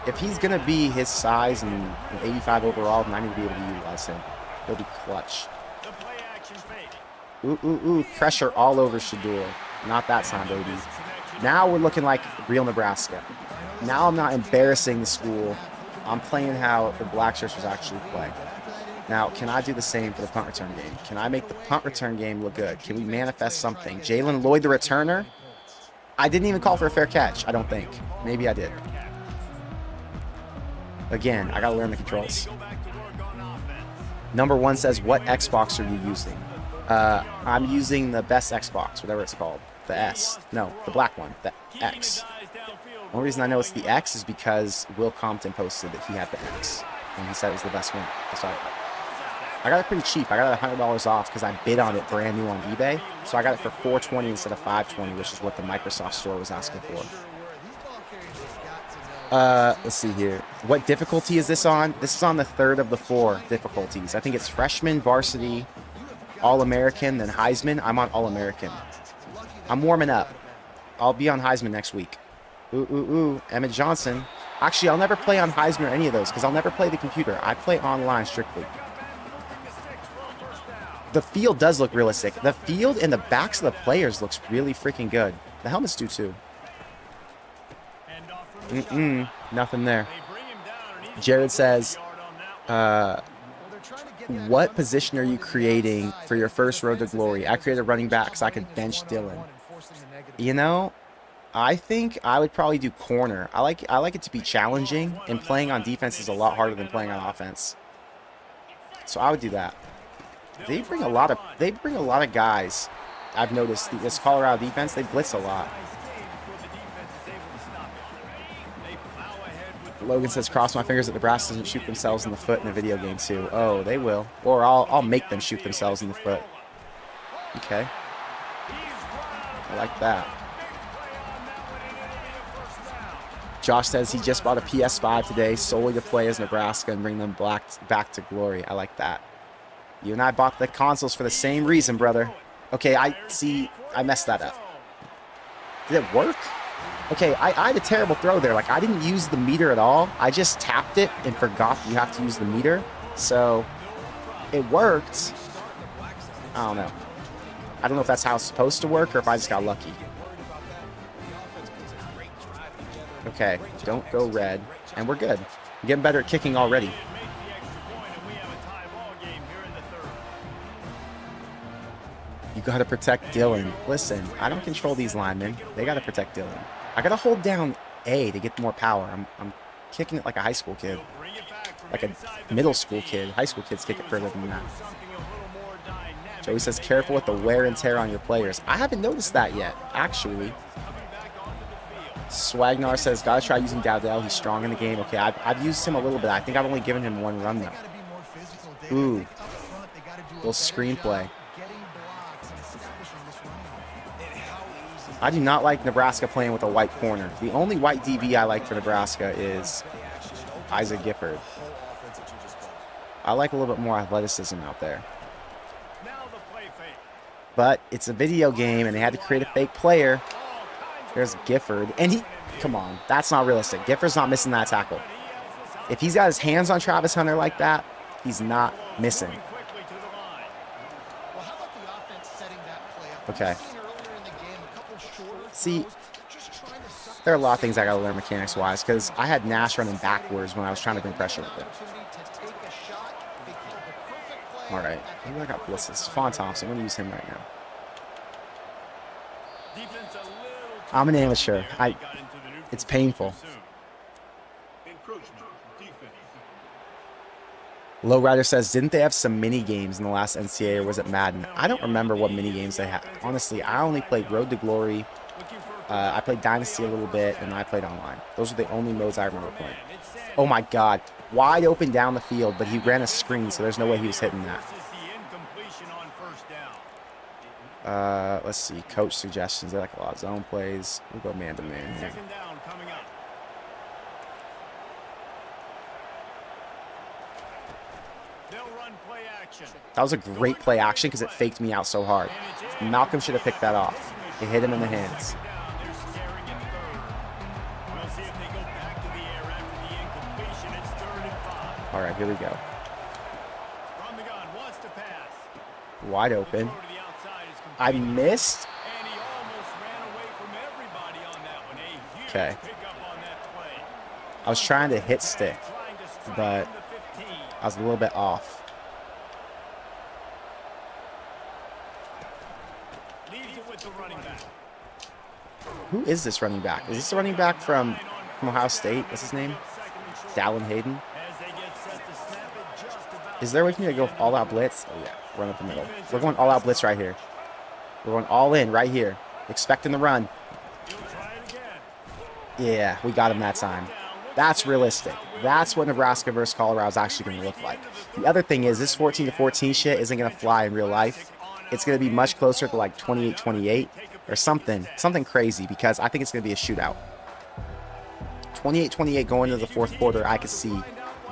If he's going to be his size and 85 overall, then I need to be able to utilize him. He'll be clutch. Ooh, ooh, ooh. Pressure all over Shador. Not that time, baby. Now we're looking like real Nebraska. Now I'm not embarrassing the school. I'm playing how the Black Shirts was actually playing. Now, can I do the same for the punt return game? Can I make the punt return game look good? Can we manifest something? Jalen Lloyd, the returner? I didn't even call for a fair catch, I don't think. Maybe I did. Again, I got to learn the controls. Number one says, what Xbox are you using? I'm using the best Xbox, whatever it's called. The S. No, the black one. The X. The only reason I know it's the X is because Will Compton posted that he had the X. And he said it was the best one. So I got it pretty cheap. I got it $100 off because I bid on it brand new on eBay. So I got it for $420 instead of $520, which is what the Microsoft store was asking for. Let's see here. What difficulty is this on? This is on the third of the 4 difficulties. I think it's freshman, varsity, All-American, then Heisman. I'm on All-American. I'm warming up. I'll be on Heisman next week. Ooh, ooh, ooh. Emmett Johnson. Actually, I'll never play on Heisman or any of those because I'll never play the computer. I play online strictly. The field does look realistic. The field and the backs of the players looks really freaking good. The helmets do too. Nothing there. Jared says, what position are you creating for your first road to glory? I created running back so I could bench Dylan. You know, I think I would probably do corner. I like it to be challenging, and playing on defense is a lot harder than playing on offense. So I would do that. They bring a lot of guys. I've noticed this Colorado defense, they blitz a lot. Logan says, cross my fingers that Nebraska doesn't shoot themselves in the foot in the video game too. Oh, they will. Or I'll make them shoot themselves in the foot. Okay. I like that. Josh says he just bought a PS5 today solely to play as Nebraska and bring them back to glory. I like that. You and I bought the consoles for the same reason, brother. Okay, I messed that up. Did it work? Okay, I had a terrible throw there. Like, I didn't use the meter at all. I just tapped it and forgot you have to use the meter. So, it worked. I don't know. I don't know if that's how it's supposed to work or if I just got lucky. Okay, don't go red. And we're good. I'm getting better at kicking already. You got to protect Dylan. Listen, I don't control these linemen. They got to protect Dylan. I got to hold down A to get more power. I'm kicking it like a high school kid. Like a middle school kid. High school kids kick it further than that. Joey says, careful with the wear and tear on your players. I haven't noticed that yet, actually. Swagnar says, gotta try using Dowdell. He's strong in the game. Okay, I've used him a little bit. I think I've only given him one run, though. Ooh. Little screenplay. I do not like Nebraska playing with a white corner. The only white DB I like for Nebraska is Isaac Gifford. I like a little bit more athleticism out there. But it's a video game, and they had to create a fake player. There's Gifford. And he... Come on. That's not realistic. Gifford's not missing that tackle. If he's got his hands on Travis Hunter like that, he's not missing. Okay. See, there are a lot of things I got to learn mechanics-wise, because I had Nash running backwards when I was trying to bring pressure with it. All right. Maybe I got blitzes. Fawn Thompson. I'm going to use him right now. I'm an amateur. It's painful. Lowrider says, didn't they have some mini games in the last NCAA, or was it Madden? I don't remember what mini games they had. Honestly, I only played Road to Glory. I played Dynasty a little bit, and I played online. Those are the only modes I remember playing. Oh my God. Wide open down the field, but he ran a screen, so there's no way he was hitting that. Let's see. Coach suggestions. They like a lot of zone plays. We'll go man-to-man here. That was a great play action because it faked me out so hard. Malcolm should have picked that off. It hit him in the hands. All right, here we go. Wide open. I missed. Okay. I was trying to hit stick, but I was a little bit off. Who is this running back? Is this the running back from Ohio State? What's his name? Dallin Hayden. Is there a way for me to go all out blitz? Oh yeah, run up the middle. We're going all out blitz right here. We're going all in right here. Expecting the run. Yeah, we got him that time. That's realistic. That's what Nebraska versus Colorado is actually going to look like. The other thing is this 14-14 shit isn't going to fly in real life. It's going to be much closer to like 28-28 or something crazy, because I think it's going to be a shootout. 28-28 going into the fourth quarter, I could see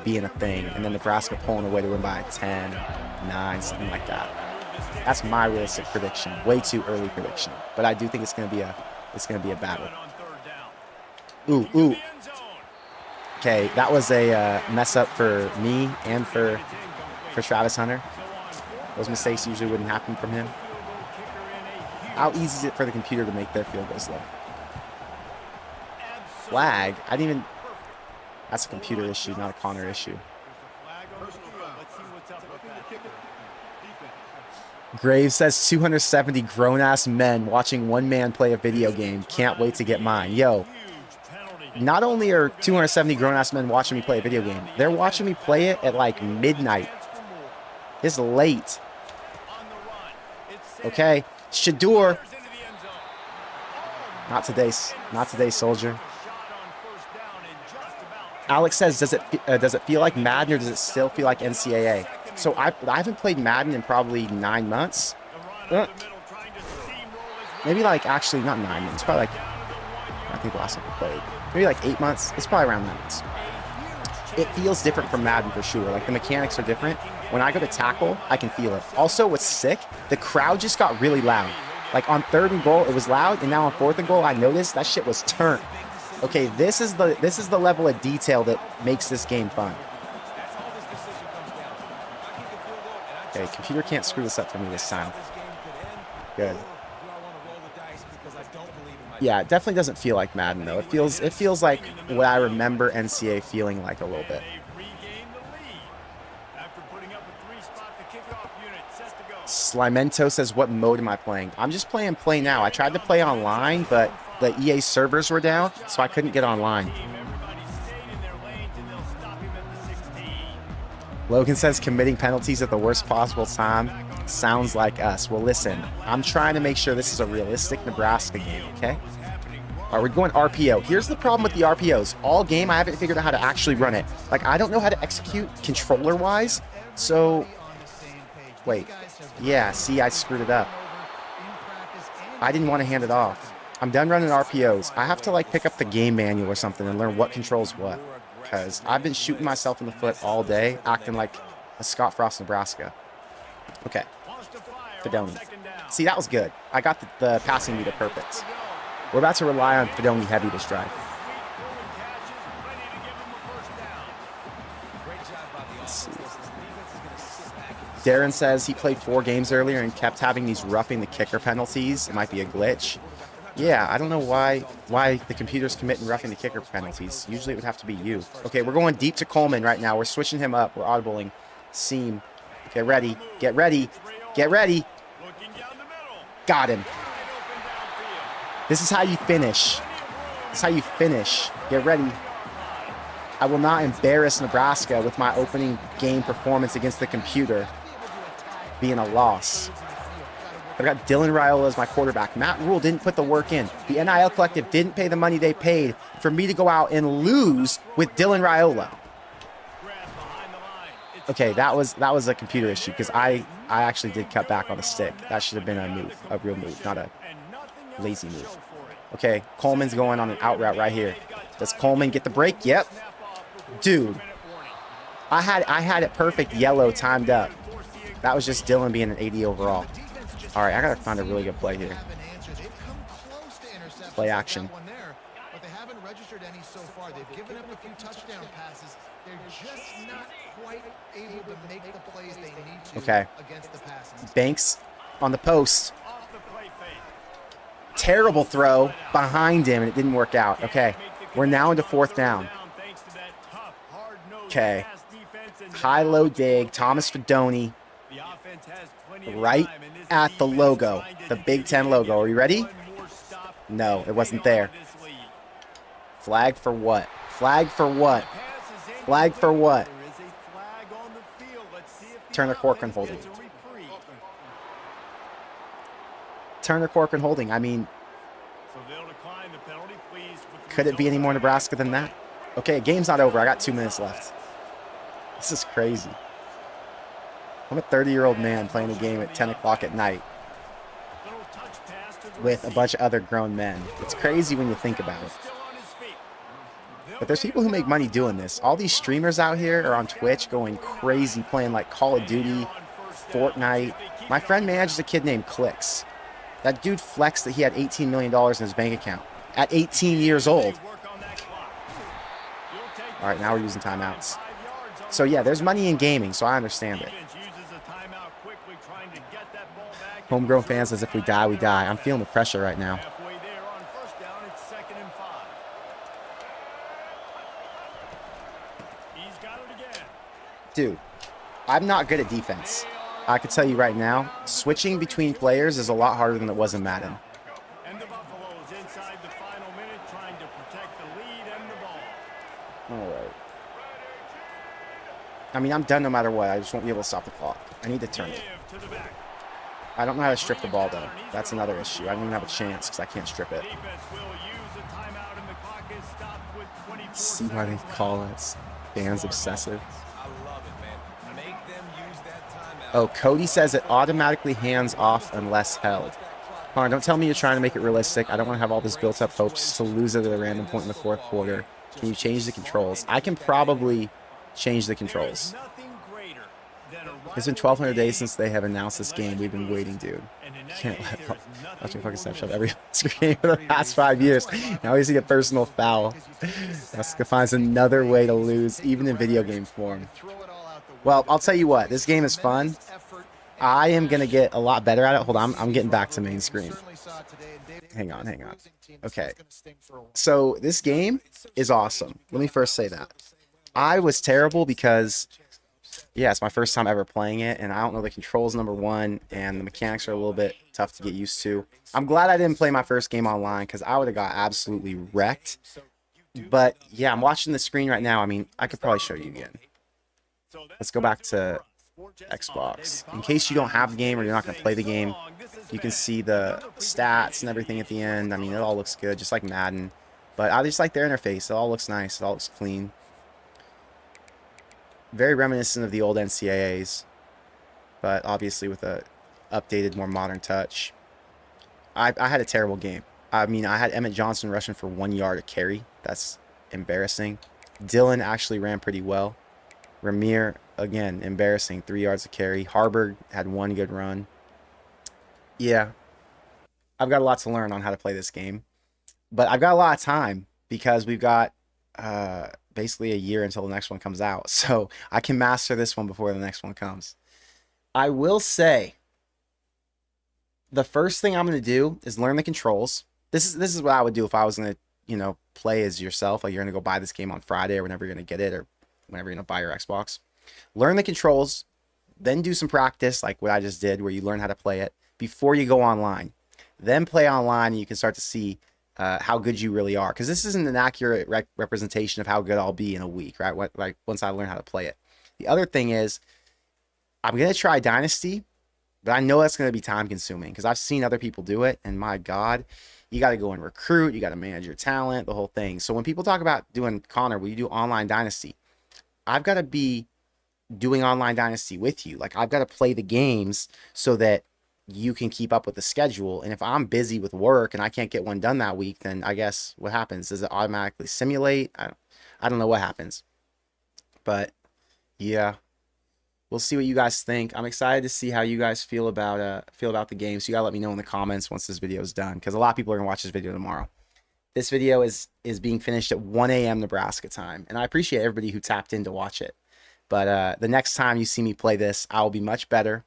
being a thing, and then Nebraska pulling away to win by 10, 9, something like that. That's my realistic prediction. Way too early prediction, but I do think it's going to be a battle. Ooh. Okay, that was a mess up for me and for Travis Hunter. Those mistakes usually wouldn't happen from him. How easy is it for the computer to make their field goals though? Flag? I didn't even... That's a computer issue, not a Connor issue. Graves says 270 grown-ass men watching one man play a video game. Can't wait to get mine. Yo, not only are 270 grown-ass men watching me play a video game, they're watching me play it at like midnight. It's late. Okay, Shador. Not today, soldier. Alex says, does it feel like Madden, or does it still feel like NCAA? So I haven't played Madden in probably 9 months. Maybe like, actually not 9 months. Probably like, I think the last time I played, maybe like 8 months. It's probably around 9 months. It feels different from Madden for sure. Like the mechanics are different. When I go to tackle, I can feel it. Also, what's sick, the crowd just got really loud. Like on 3rd and goal, it was loud, and now on 4th and goal, I noticed that shit was turned. Okay, this is the level of detail that makes this game fun. Okay, computer can't screw this up for me this time. Good. Yeah, it definitely doesn't feel like Madden though. It feels like what I remember NCAA feeling like a little bit. They've regained the lead. After putting up a three-spot, the kickoff unit set to go. Slimento says, what mode am I playing? I'm just playing Play Now. I tried to play online, but the EA servers were down, so I couldn't get online. Everybody stayed in their lanes, and they'll stop him at the 16. Logan says, committing penalties at the worst possible time sounds like us. Well, listen, I'm trying to make sure this is a realistic Nebraska game, okay? All right, we're going RPO. Here's the problem with the RPOs. All game, I haven't figured out how to actually run it. Like, I don't know how to execute controller-wise, so... Wait. Yeah, see, I screwed it up. I didn't want to hand it off. I'm done running RPOs. I have to, like, pick up the game manual or something and learn what controls what. Because I've been shooting myself in the foot all day, acting like a Scott Frost, Nebraska. Okay. Fedoni. See, that was good. I got the passing meter perfect. We're about to rely on Fedoni heavy this drive. Darren says he played 4 games earlier and kept having these roughing the kicker penalties. It might be a glitch. Yeah, I don't know why the computer's committing roughing the kicker penalties. Usually it would have to be you. Okay, we're going deep to Coleman right now. We're switching him up. We're audibling. Seam. Okay, ready. Get ready. Get ready. Got him. This is how you finish. This is how you finish. Get ready. I will not embarrass Nebraska with my opening game performance against the computer being a loss. I've got Dylan Raiola as my quarterback. Matt Rule didn't put the work in. The NIL Collective didn't pay the money they paid for me to go out and lose with Dylan Raiola. Okay, that was a computer issue because I actually did cut back on the stick. That should have been a real move, not a lazy move. Okay, Coleman's going on an out route right here. Does Coleman get the break? Yep. Dude, I had it perfect yellow timed up. That was just Dylan being an 80 overall. All right, I got to find a really good play here. Play action. Okay. Banks on the post. Terrible throw behind him, and it didn't work out. Okay, we're now into 4th down. Okay. High-low dig, Thomas Fedoni. Right at the logo, the Big Ten logo. Are you ready? No, it wasn't there. Flag for what? Flag for what? Flag for what? Turner Corcoran holding. Turner Corcoran holding. I mean, could it be any more Nebraska than that? Okay, game's not over. I got 2 minutes left. This is crazy. I'm a 30-year-old man playing a game at 10 o'clock at night with a bunch of other grown men. It's crazy when you think about it. But there's people who make money doing this. All these streamers out here are on Twitch going crazy playing like Call of Duty, Fortnite. My friend manages a kid named Clicks. That dude flexed that he had $18 million in his bank account at 18 years old. All right, now we're using timeouts. So yeah, there's money in gaming, so I understand it. Homegrown fans says if we die, we die. I'm feeling the pressure right now. Dude, I'm not good at defense. I can tell you right now, switching between players is a lot harder than it was in Madden. All right. I mean, I'm done no matter what. I just won't be able to stop the clock. I need to turn it. I don't know how to strip the ball, though. That's another issue. I don't even have a chance because I can't strip it. See why they call us fans obsessive. Oh, Cody says it automatically hands off unless held. Hold on, don't tell me you're trying to make it realistic. I don't want to have all this built-up hopes to lose it at a random point in the 4th quarter. Can you change the controls? I can probably change the controls. It's been 1,200 days since they have announced this game. We've been waiting, dude. Can't let me fucking snapshot every game for the past 5 years. Now we see a personal foul. Nebraska finds another way to lose, even in video game form. Well, I'll tell you what. This game is fun. I am going to get a lot better at it. Hold on. I'm getting back to main screen. hang on, hang on. Okay. So this game is awesome. Let me first say that. I was terrible because, yeah, it's my first time ever playing it, and I don't know the controls, number one, and the mechanics are a little bit tough to get used to. I'm glad I didn't play my first game online because I would have got absolutely wrecked. But, yeah, I'm watching the screen right now. I mean, I could probably show you again. Let's go back to Xbox. In case you don't have the game or you're not going to play the game, you can see the stats and everything at the end. I mean, it all looks good, just like Madden. But I just like their interface. It all looks nice. It all looks clean. Very reminiscent of the old NCAAs, but obviously with a updated, more modern touch. I had a terrible game. I mean, I had Emmett Johnson rushing for 1 yard a carry. That's embarrassing. Dylan actually ran pretty well. Ramir, again, embarrassing, 3 yards a carry. Harburg had 1 good run. Yeah, I've got a lot to learn on how to play this game, but I've got a lot of time because we've got basically a year until the next one comes out. So I can master this one before the next one comes. I will say the first thing I'm going to do is learn the controls. This is what I would do if I was going to, you know, play as yourself. Like you're going to go buy this game on Friday or whenever you're going to get it or whenever you're going to buy your Xbox. Learn the controls, then do some practice like what I just did where you learn how to play it before you go online. Then play online and you can start to see how good you really are, because this isn't an accurate representation of how good I'll be in a week, right? Like once I learn how to play it. The other thing is, I'm gonna try Dynasty, but I know that's gonna be time consuming because I've seen other people do it, and my God, you got to go and recruit, you got to manage your talent, the whole thing. So when people talk about doing Connor, will you do online Dynasty? I've got to be doing online Dynasty with you. Like I've got to play the games so that you can keep up with the schedule. And if I'm busy with work and I can't get one done that week, then I guess what happens? Does it automatically simulate? I don't know what happens. But yeah, we'll see what you guys think. I'm excited to see how you guys feel about the game. So you gotta let me know in the comments once this video is done, because a lot of people are gonna watch this video tomorrow. This video is being finished at 1 a.m. Nebraska time, and I appreciate everybody who tapped in to watch it. But the next time you see me play this, I will be much better.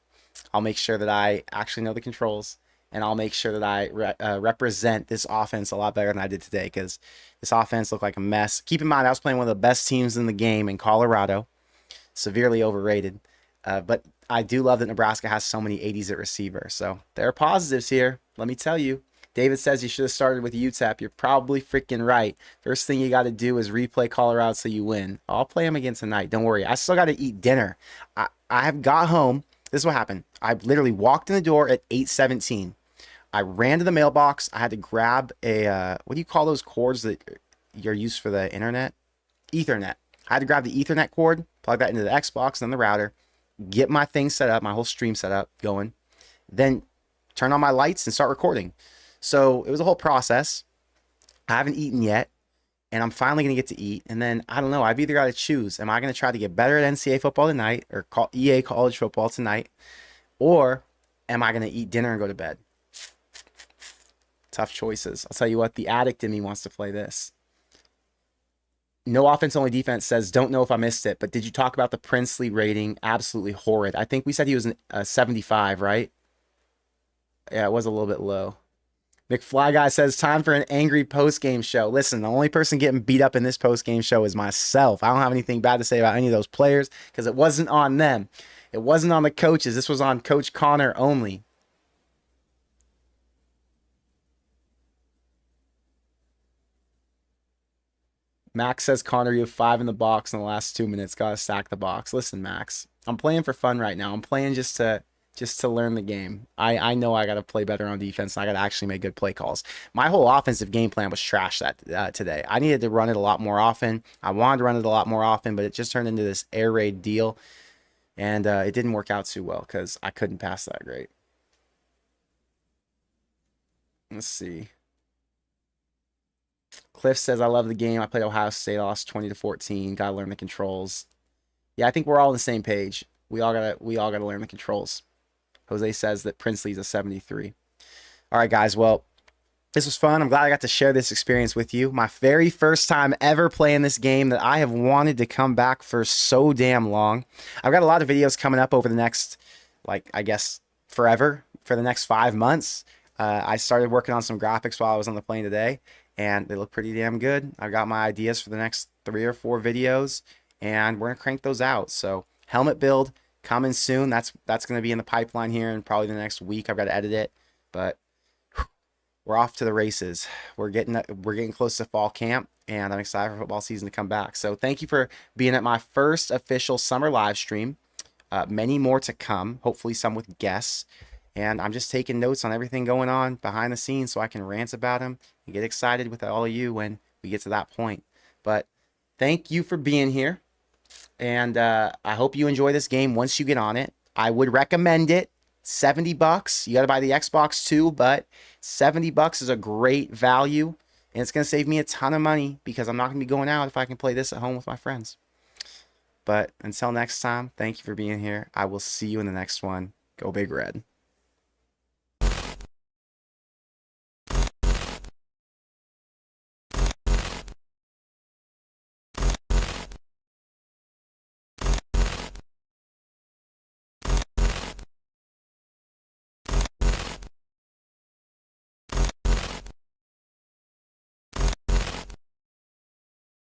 I'll make sure that I actually know the controls, and I'll make sure that I represent this offense a lot better than I did today, because this offense looked like a mess. Keep in mind, I was playing one of the best teams in the game in Colorado, severely overrated. But I do love that Nebraska has so many 80s at receiver. So there are positives here, let me tell you. David says you should have started with UTEP. You're probably freaking right. First thing you got to do is replay Colorado so you win. I'll play them again tonight. Don't worry. I still got to eat dinner. I have got home. This is what happened. I literally walked in the door at 8:17. I ran to the mailbox. I had to grab a, what do you call those cords that you're used for the internet? Ethernet. I had to grab the Ethernet cord, plug that into the Xbox and then the router, get my thing set up, my whole stream set up, going, then turn on my lights and start recording. So it was a whole process. I haven't eaten yet, and I'm finally going to get to eat. And then, I don't know, I've either got to choose. Am I going to try to get better at NCAA football tonight, or EA college football tonight, or am I going to eat dinner and go to bed? Tough choices. I'll tell you what, the addict in me wants to play this. No offense, only defense says, don't know if I missed it, but did you talk about the Princely rating? Absolutely horrid. I think we said he was a 75, right? Yeah, it was a little bit low. McFly Guy says, time for an angry post-game show. Listen, the only person getting beat up in this post-game show is myself. I don't have anything bad to say about any of those players because it wasn't on them. It wasn't on the coaches. This was on Coach Connor only. Max says, Connor, you have 5 in the box in the last 2 minutes. Gotta stack the box. Listen, Max, I'm playing for fun right now. I'm playing just to learn the game. I know I gotta play better on defense, and I gotta actually make good play calls. My whole offensive game plan was trash today. I needed to run it a lot more often. I wanted to run it a lot more often, but it just turned into this air raid deal, and it didn't work out too well because I couldn't pass that great. Let's see. Cliff says, I love the game. I played Ohio State, lost 20-14. Gotta learn the controls. Yeah, I think we're all on the same page. We all gotta learn the controls. Jose says that Princely's a 73. All right, guys. Well, this was fun. I'm glad I got to share this experience with you. My very first time ever playing this game that I have wanted to come back for so damn long. I've got a lot of videos coming up over the next, like, I guess, forever, for the next 5 months. I started working on some graphics while I was on the plane today, and they look pretty damn good. I've got my ideas for the next 3 or 4 videos, and we're gonna crank those out. So helmet build coming soon. That's gonna be in the pipeline here in probably the next week. I've got to edit it, but we're off to the races. We're getting close to fall camp, and I'm excited for football season to come back. So thank you for being at my first official summer live stream. Many more to come, hopefully some with guests. And I'm just taking notes on everything going on behind the scenes so I can rant about them and get excited with all of you when we get to that point. But thank you for being here. And I hope you enjoy this game once you get on it. I would recommend it. $70. You got to buy the Xbox too, but $70 is a great value. And it's going to save me a ton of money because I'm not going to be going out if I can play this at home with my friends. But until next time, thank you for being here. I will see you in the next one. Go Big Red.